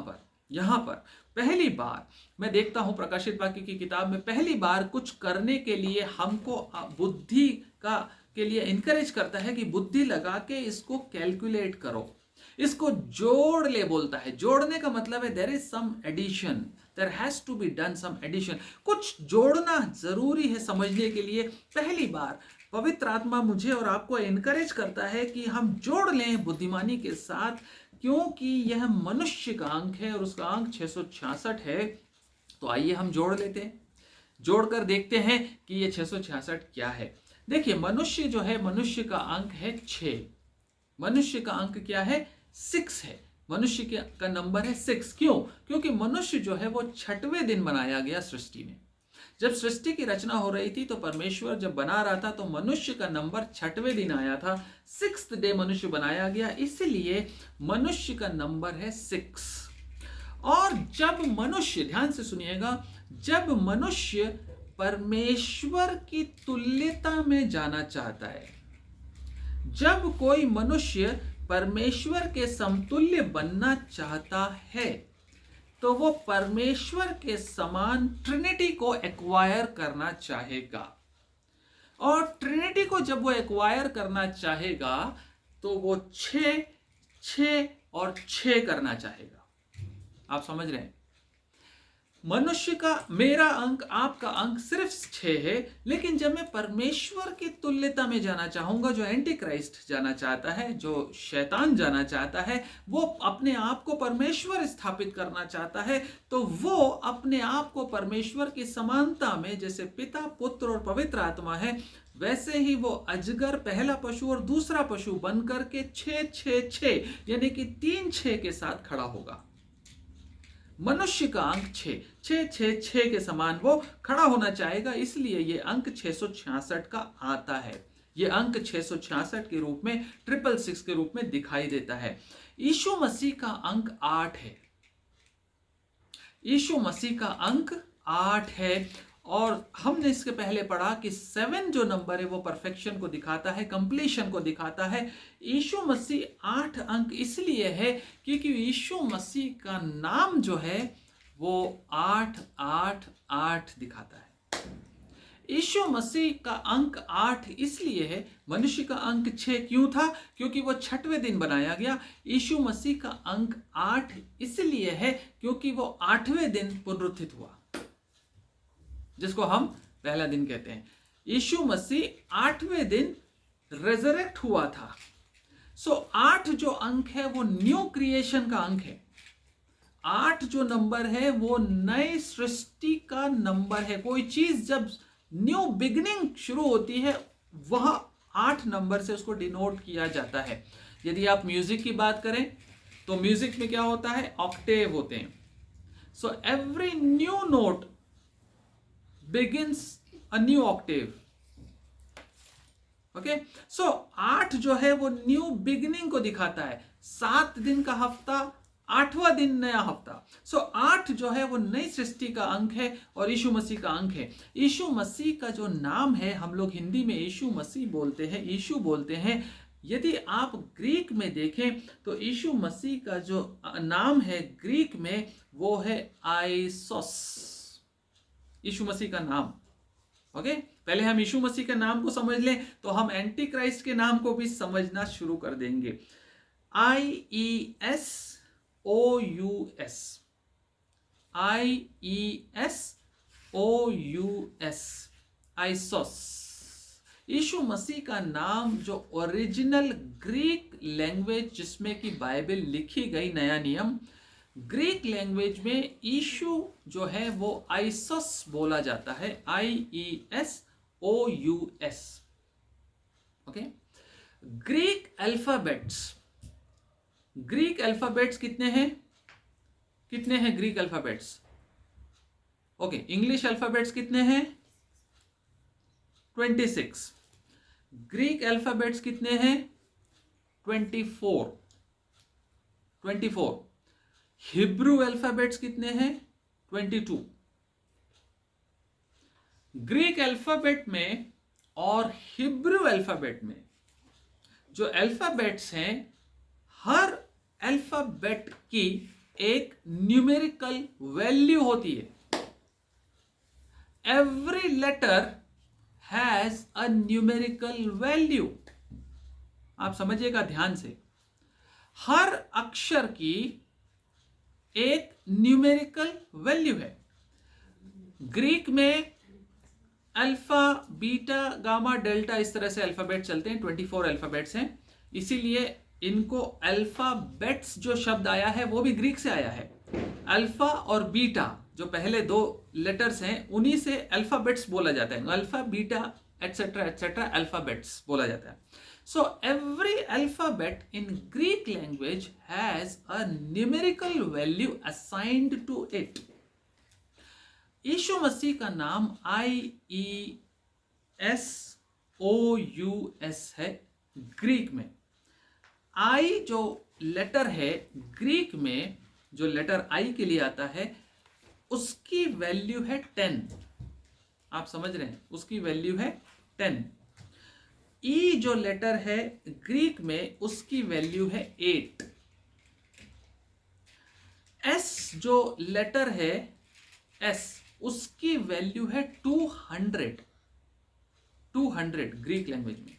S1: पर पहली बार मैं देखता हूं प्रकाशित वाक्य की किताब में, पहली बार कुछ करने के लिए हमको बुद्धि के लिए इनकरेज करता है कि बुद्धि लगा के इसको कैलकुलेट करो, इसको जोड़ ले बोलता है। जोड़ने का मतलब है there is some addition, there has to be done some addition. कुछ जोड़ना जरूरी है समझने के लिए। पहली बार पवित्र आत्मा मुझे और आपको एनकरेज करता है कि हम जोड़ लें बुद्धिमानी के साथ, क्योंकि यह मनुष्य का अंक है और उसका अंक 666 है। तो आइए हम जोड़ लेते हैं, जोड़कर देखते हैं कि ये 666 क्या है। देखिए, मनुष्य जो है, मनुष्य का अंक है 6। मनुष्य का अंक क्या है? 6 है। मनुष्य का नंबर है 6। क्यों? क्योंकि मनुष्य जो है वो 6वें दिन बनाया गया सृष्टि में। जब सृष्टि की रचना हो रही थी तो परमेश्वर जब बना रहा था तो मनुष्य का नंबर 6वें दिन आया था। 6th डे मनुष्य बनाया गया, इसलिए मनुष्य का नंबर है 6। और जब मनुष्य, ध्यान से सुनिएगा, जब मनुष्य परमेश्वर की तुल्यता में जाना चाहता है, जब कोई मनुष्य परमेश्वर के समतुल्य बनना चाहता है, तो वो परमेश्वर के समान ट्रिनिटी को एक्वायर करना चाहेगा। और ट्रिनिटी को जब वो एक्वायर करना चाहेगा तो वो 6, 6 और 6 करना चाहेगा। आप समझ रहे हैं? मनुष्य का, मेरा अंक, आपका अंक सिर्फ 6 है, लेकिन जब मैं परमेश्वर की तुल्यता में जाना चाहूंगा, जो एंटी क्राइस्ट जाना चाहता है, जो शैतान जाना चाहता है, वो अपने आप को परमेश्वर स्थापित करना चाहता है, तो वो अपने आप को परमेश्वर की समानता में, जैसे पिता, पुत्र और पवित्र आत्मा है, वैसे ही वो अजगर, पहला पशु और दूसरा पशु बनकर के 6, 6, 6 यानी कि 3 6 के साथ खड़ा होगा। मनुष्य का अंक 6, 6, 6, 6 के समान वो खड़ा होना चाहेगा, इसलिए ये अंक 666 का आता है। ये अंक 666 के रूप में, 666 के रूप में दिखाई देता है। यीशु मसीह का अंक 8 है। यीशु मसीह का अंक 8 है, और हमने इसके पहले पढ़ा कि 7 जो नंबर है वो परफेक्शन को दिखाता है, कंप्लीशन को दिखाता है। यीशु मसीह 8 अंक इसलिए है क्योंकि यीशु मसीह का नाम जो है वो 8, 8, 8 दिखाता है। यीशु मसीह का अंक 8 इसलिए है, मनुष्य का अंक 6 क्यों था? क्योंकि वो 6वें दिन बनाया गया। यीशु मसीह का अंक 8 इसलिए है क्योंकि वो 8वें दिन पुनरुत्थित हुआ, जिसको हम पहला दिन कहते हैं। यीशु मसीह 8वें दिन रेजरेक्ट हुआ था। सो 8 जो अंक है वो न्यू क्रिएशन का अंक है। 8 जो नंबर है वो नए सृष्टि का नंबर है। कोई चीज जब न्यू बिगिनिंग शुरू होती है, वह 8 नंबर से उसको डिनोट किया जाता है। यदि आप म्यूजिक की बात करें तो म्यूजिक में क्या होता है? ऑक्टेव होते हैं। So every new note begins a new octave. Okay, so 8 जो है वो न्यू बिगिनिंग को दिखाता है। 7 दिन का हफ्ता, 8वां दिन नया हफ्ता। सो 8 जो है वो नई सृष्टि का अंक है और यीशु मसीह का अंक है। यीशु मसीह का जो नाम है, हम लोग हिंदी में यीशु मसीह बोलते हैं, यीशु बोलते हैं। यदि आप ग्रीक में देखें तो यीशु मसीह का जो नाम है ग्रीक में वो है आइसोस, यीशु मसीह का नाम। ओके, पहले हम यीशु मसीह के नाम को समझ लें तो हम एंटी क्राइस्ट के नाम को भी समझना शुरू कर देंगे। IESOUS, IESOUS, आइसोस। यीशु मसीह का नाम जो ओरिजिनल ग्रीक लैंग्वेज जिसमें कि बाइबल लिखी गई, नया नियम, ग्रीक लैंग्वेज में यीशु जो है वो आइसोस बोला जाता है, IESOUS। ओके, ग्रीक अल्फाबेट्स कितने हैं? Greek alphabets? Okay, English alphabets कितने हैं? 26। ग्रीक अल्फाबेट्स कितने हैं? 24। हिब्रू अल्फाबेट्स कितने हैं? 22। ग्रीक अल्फाबेट में और हिब्रू अल्फाबेट में जो अल्फाबेट्स हैं, हर अल्फाबेट की एक न्यूमेरिकल वैल्यू होती है। Every letter has a numerical value. आप समझिएगा ध्यान से, हर अक्षर की एक न्यूमेरिकल वैल्यू है। ग्रीक में अल्फा, बीटा, गामा, डेल्टा, इस तरह से अल्फाबेट चलते हैं। 24 अल्फाबेट्स हैं, इसीलिए इनको अल्फाबेट्स जो शब्द आया है वो भी ग्रीक से आया है। अल्फा और बीटा जो पहले 2 लेटर्स हैं, उन्हीं से अल्फाबेट्स बोला जाता है। Alpha, beta, etcetera etcetera, alphabets बोला जाता है। So every alphabet in Greek language has a numerical value assigned to it. यीशु मसीह का नाम IESOUS है ग्रीक में। I जो लेटर है ग्रीक में, जो लेटर I के लिए आता है, उसकी वैल्यू है 10। आप समझ रहे हैं, उसकी वैल्यू है 10। ई जो लेटर है ग्रीक में, उसकी वैल्यू है 8। एस जो लेटर है, एस, उसकी वैल्यू है 200 ग्रीक लैंग्वेज में।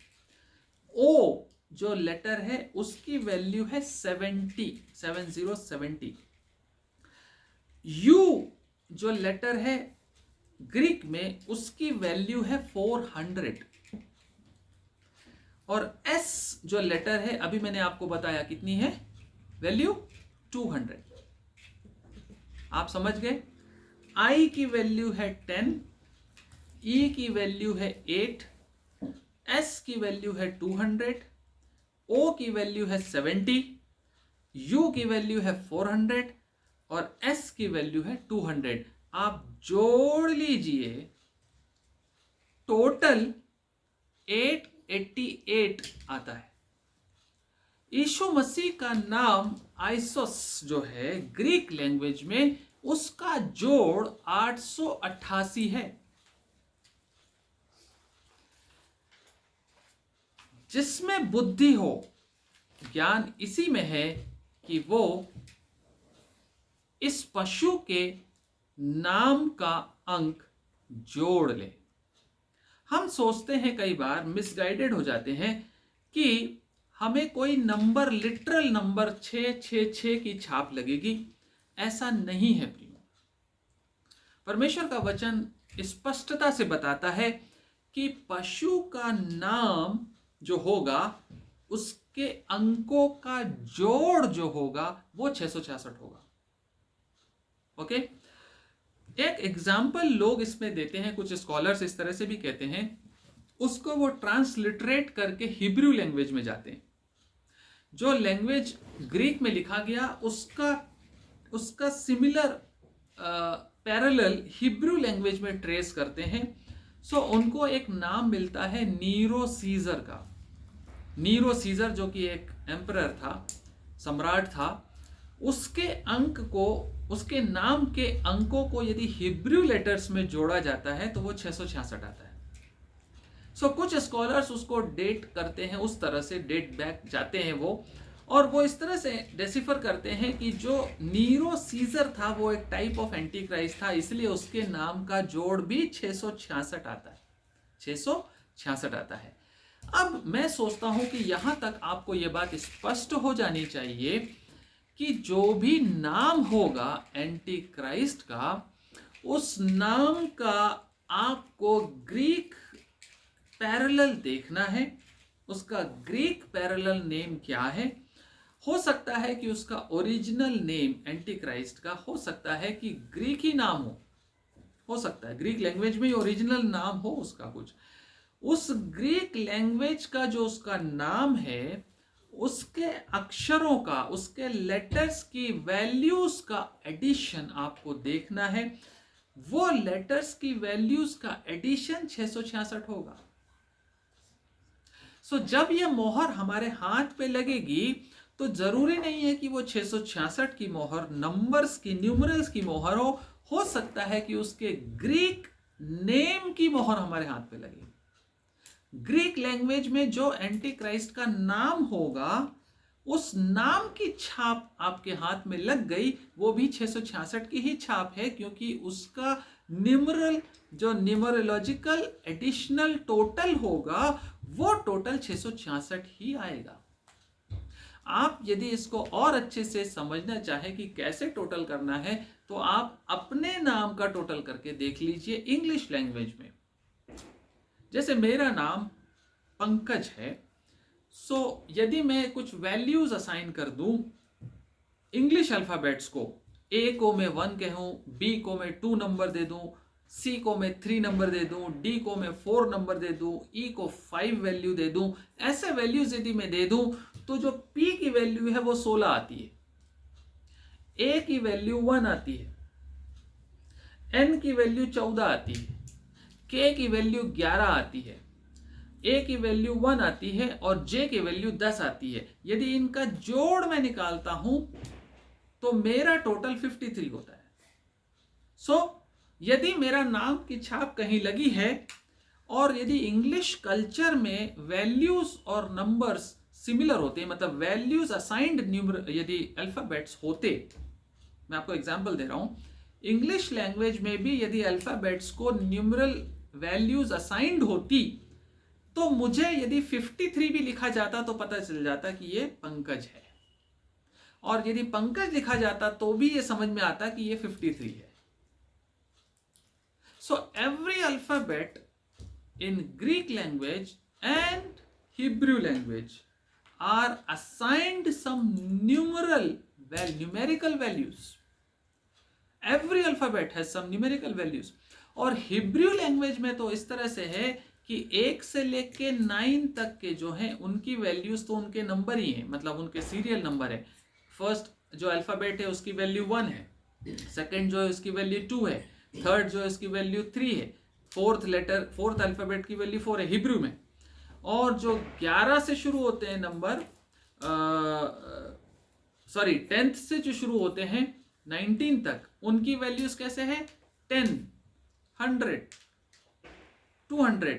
S1: ओ जो लेटर है उसकी वैल्यू है 70। यू जो लेटर है ग्रीक में, उसकी वैल्यू है 400। और S जो लेटर है, अभी मैंने आपको बताया कितनी है वैल्यू, 200। आप समझ गए? I की वैल्यू है 10, E की वैल्यू है 8, S की वैल्यू है 200, O की वैल्यू है 70, U की वैल्यू है 400 और S की वैल्यू है 200। आप जोड़ लीजिए, टोटल 888 आता है। यीशु मसीह का नाम आइसोस जो है ग्रीक लैंग्वेज में, उसका जोड़ 888 है। जिसमें बुद्धि हो, ज्ञान इसी में है कि वो इस पशु के नाम का अंक जोड़ ले। हम सोचते हैं, कई बार मिसगाइडेड हो जाते हैं कि हमें कोई नंबर, लिटरल नंबर 666 की छाप लगेगी। ऐसा नहीं है प्रियो। परमेश्वर का वचन स्पष्टता से बताता है कि पशु का नाम जो होगा, उसके अंकों का जोड़ जो होगा वो 666 होगा। ओके, एक एग्जाम्पल लोग इसमें देते हैं, कुछ स्कॉलर्स इस तरह से भी कहते हैं, उसको वो ट्रांसलिटरेट करके हिब्रू लैंग्वेज में जाते हैं। जो लैंग्वेज ग्रीक में लिखा गया उसका सिमिलर पैरेलल हिब्रू लैंग्वेज में ट्रेस करते हैं। सो उनको एक नाम मिलता है नीरो सीजर का। नीरो सीजर जो कि एक एम्परर था, सम्राट था, उसके अंक को, उसके नाम के अंकों को यदि हिब्रू लेटर्स में जोड़ा जाता है तो वो 666 आता है। सो कुछ स्कॉलर्स उसको डेट करते हैं, उस तरह से डेट बैक जाते हैं वो, और वो इस तरह से डेसिफर करते हैं कि जो नीरो सीजर था वो एक टाइप ऑफ एंटी क्राइस्ट था, इसलिए उसके नाम का जोड़ भी 666 आता है। 666 आता है। अब मैं सोचता हूं कि यहां तक आपको यह बात स्पष्ट हो जानी चाहिए कि जो भी नाम होगा एंटी क्राइस्ट का, उस नाम का आपको ग्रीक पैरेलल देखना है। उसका ग्रीक पैरेलल नेम क्या है? हो सकता है कि उसका ओरिजिनल नेम एंटी क्राइस्ट का हो सकता है कि ग्रीक ही नाम हो सकता है ग्रीक लैंग्वेज में ही ओरिजिनल नाम हो उसका कुछ। उस ग्रीक लैंग्वेज का जो उसका नाम है, उसके अक्षरों का, उसके लेटर्स की वैल्यूज का एडिशन आपको देखना है। वो लेटर्स की वैल्यूज का एडिशन 666 होगा। सो जब यह मोहर हमारे हाथ पे लगेगी तो जरूरी नहीं है कि वो 666 की मोहर नंबर्स की, न्यूमरल्स की मोहर हो सकता है कि उसके ग्रीक नेम की मोहर हमारे हाथ पे लगे। ग्रीक लैंग्वेज में जो एंटी क्राइस्ट का नाम होगा, उस नाम की छाप आपके हाथ में लग गई, वो भी 666 की ही छाप है, क्योंकि उसका न्यूमरल, जो न्यूमरोलॉजिकल एडिशनल टोटल होगा, वो टोटल 666 ही आएगा। आप यदि इसको और अच्छे से समझना चाहें कि कैसे टोटल करना है, तो आप अपने नाम का टोटल करके देख लीजिए इंग्लिश लैंग्वेज में। जैसे मेरा नाम पंकज है, सो यदि मैं कुछ वैल्यूज असाइन कर दूं इंग्लिश अल्फाबेट्स को, ए को मैं 1 कहूं, बी को मैं 2 नंबर दे दूं, सी को मैं 3 नंबर दे दूं, डी को मैं 4 नंबर दे दूं, ई को 5 वैल्यू दे दूं, ऐसे वैल्यूज यदि मैं दे दूं तो जो पी की वैल्यू है वो 16 आती है, ए की वैल्यू 1 आती है, एन की वैल्यू 14 आती है, के की वैल्यू 11 आती है, ए की वैल्यू 1 आती है और जे की वैल्यू 10 आती है। यदि इनका जोड़ मैं निकालता हूं तो मेरा टोटल 53 होता है। सो यदि मेरा नाम की छाप कहीं लगी है और यदि इंग्लिश कल्चर में वैल्यूज और नंबर्स सिमिलर होते हैं, मतलब वैल्यूज असाइंड यदि अल्फाबेट्स होते, मैं आपको एग्जांपल दे रहा हूं, इंग्लिश लैंग्वेज में भी यदि अल्फाबेट्स को न्यूमरल वैल्यूज असाइंड होती, तो मुझे यदि 53 भी लिखा जाता तो पता चल जाता कि ये पंकज है, और यदि पंकज लिखा जाता तो भी ये समझ में आता कि ये 53 है। So every alphabet in Greek language and Hebrew language are assigned some numerical values. Every alphabet has some numerical values. और हिब्रू लैंग्वेज में तो इस तरह से है कि 1 से लेके 9 तक के जो हैं उनकी वैल्यूज तो उनके नंबर ही हैं, मतलब उनके सीरियल नंबर है। फर्स्ट जो अल्फाबेट है उसकी वैल्यू 1 है, सेकंड जो है उसकी वैल्यू 2 है, थर्ड जो है उसकी वैल्यू 3 है, फोर्थ अल्फाबेट की वैल्यू 4 है हिब्रू में। और जो 11 से शुरू होते हैं नंबर, 10th से जो शुरू होते हैं 19 तक, उनकी वैल्यूज कैसे है? 10, 100, 200,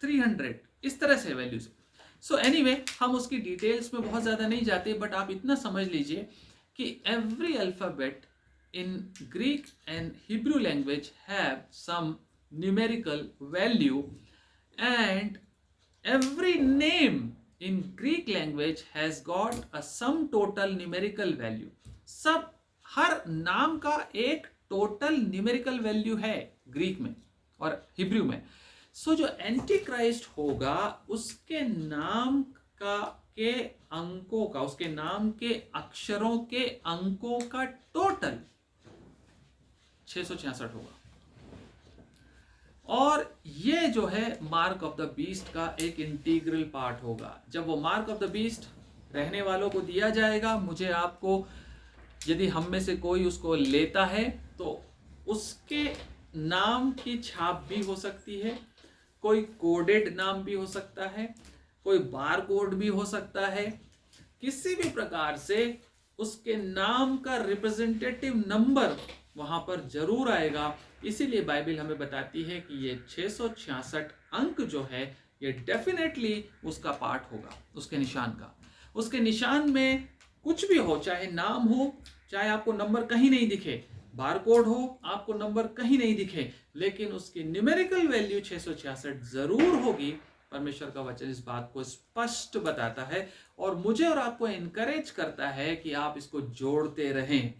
S1: 300, इस तरह से वैल्यूज। सो एनीवे, हम उसकी डिटेल्स में बहुत ज्यादा नहीं जाते, बट आप इतना समझ लीजिए कि every alphabet in Greek and Hebrew language have some numerical value, and every name in Greek language has got a sum total numerical value. सब हर नाम का एक टोटल न्यूमेरिकल वैल्यू है ग्रीक में और हिब्रू में. सो जो एंटी क्राइस्ट होगा उसके नाम का के अंकों का, उसके नाम के अक्षरों के अंकों का टोटल 666 होगा. और ये जो है मार्क ऑफ द बीस्ट का एक इंटीग्रल पार्ट होगा. जब वो मार्क ऑफ द बीस्ट रहने वालों को दिया जाएगा, मुझे आपको, यदि हम में से कोई उसको लेता है तो उसके नाम की छाप भी हो सकती है, कोई कोडेड नाम भी हो सकता है, कोई बार कोड भी हो सकता है. किसी भी प्रकार से उसके नाम का रिप्रेजेंटेटिव नंबर वहां पर जरूर आएगा. इसीलिए बाइबल हमें बताती है कि ये 666 अंक जो है ये डेफिनेटली उसका पार्ट होगा, उसके निशान का. उसके निशान में कुछ भी हो, चाहे नाम हो, चाहे आपको नंबर कहीं नहीं दिखे, बारकोड हो, आपको नंबर कहीं नहीं दिखे, लेकिन उसकी न्यूमेरिकल वैल्यू 666 जरूर होगी. परमेश्वर का वचन इस बात को स्पष्ट बताता है और मुझे और आपको इनकरेज करता है कि आप इसको जोड़ते रहें.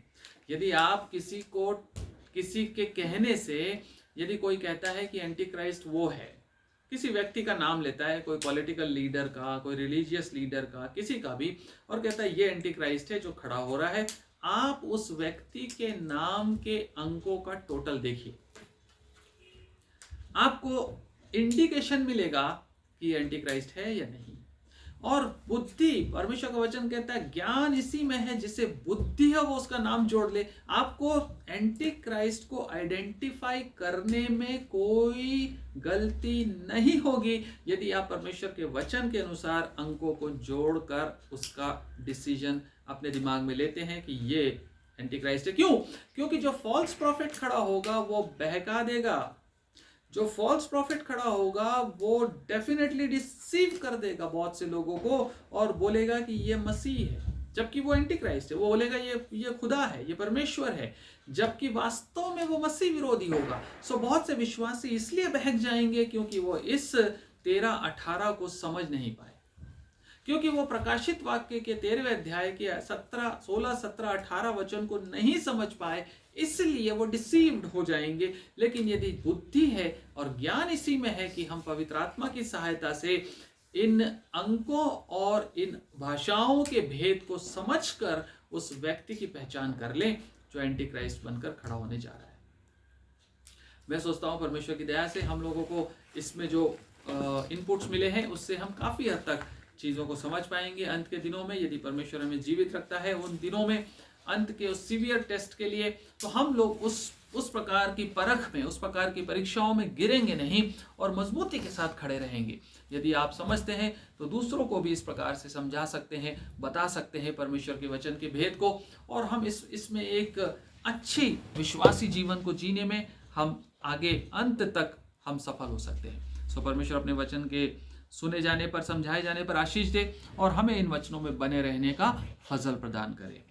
S1: यदि आप किसी के कहने से, यदि कोई कहता है कि एंटी क्राइस्ट वो है, किसी व्यक्ति का नाम लेता है, कोई पॉलिटिकल लीडर का, कोई रिलीजियस लीडर का, किसी का भी, और कहता है ये एंटी क्राइस्ट है जो खड़ा हो रहा है, आप उस व्यक्ति के नाम के अंकों का टोटल देखिए, आपको इंडिकेशन मिलेगा कि एंटी क्राइस्ट है या नहीं. और बुद्धि, परमेश्वर का वचन कहता है ज्ञान इसी में है, जिसे बुद्धि है वो उसका नाम जोड़ ले. आपको एंटी क्राइस्ट को आइडेंटिफाई करने में कोई गलती नहीं होगी यदि आप परमेश्वर के वचन के अनुसार अंकों को जोड़कर उसका डिसीजन अपने दिमाग में लेते हैं कि ये एंटी क्राइस्ट है. क्यों? क्योंकि जो फॉल्स प्रॉफिट खड़ा होगा वो बहका देगा. जो फॉल्स प्रॉफिट खड़ा होगा वो डेफिनेटली डिसीव कर देगा बहुत से लोगों को और बोलेगा कि ये मसीह है, जबकि वो एंटी क्राइस्ट है. वो बोलेगा ये खुदा है, ये परमेश्वर है, जबकि वास्तव में वो मसीह विरोधी होगा. सो बहुत से विश्वासी इसलिए बहक जाएंगे क्योंकि वो इस 13-18 को समझ नहीं पाए, क्योंकि वो प्रकाशित वाक्य के 13वें अध्याय के 16, 17, 18 वचन को नहीं समझ पाए, इसलिए वो डिसीव्ड हो जाएंगे. लेकिन यदि बुद्धि है और ज्ञान इसी में है कि हम पवित्र आत्मा की सहायता से इन अंकों और इन भाषाओं के भेद को समझकर उस व्यक्ति की पहचान कर लें जो एंटी क्राइस्ट बनकर खड़ा होने जा रहा है. मैं सोचता हूँ परमेश्वर की दया से हम लोगों को इसमें जो इनपुट्स मिले हैं उससे हम काफ़ी हद तक चीज़ों को समझ पाएंगे. अंत के दिनों में यदि परमेश्वर हमें जीवित रखता है, उन दिनों में अंत के उस सीवियर टेस्ट के लिए, तो हम लोग उस प्रकार की परख में, उस प्रकार की परीक्षाओं में गिरेंगे नहीं और मजबूती के साथ खड़े रहेंगे. यदि आप समझते हैं तो दूसरों को भी इस प्रकार से समझा सकते हैं, बता सकते हैं परमेश्वर के वचन के भेद को, और हम इसमें एक अच्छी विश्वासी जीवन को जीने में हम आगे अंत तक हम सफल हो सकते हैं. सो परमेश्वर अपने वचन के सुने जाने पर, समझाए जाने पर आशीष दे और हमें इन वचनों में बने रहने का फजल प्रदान करे.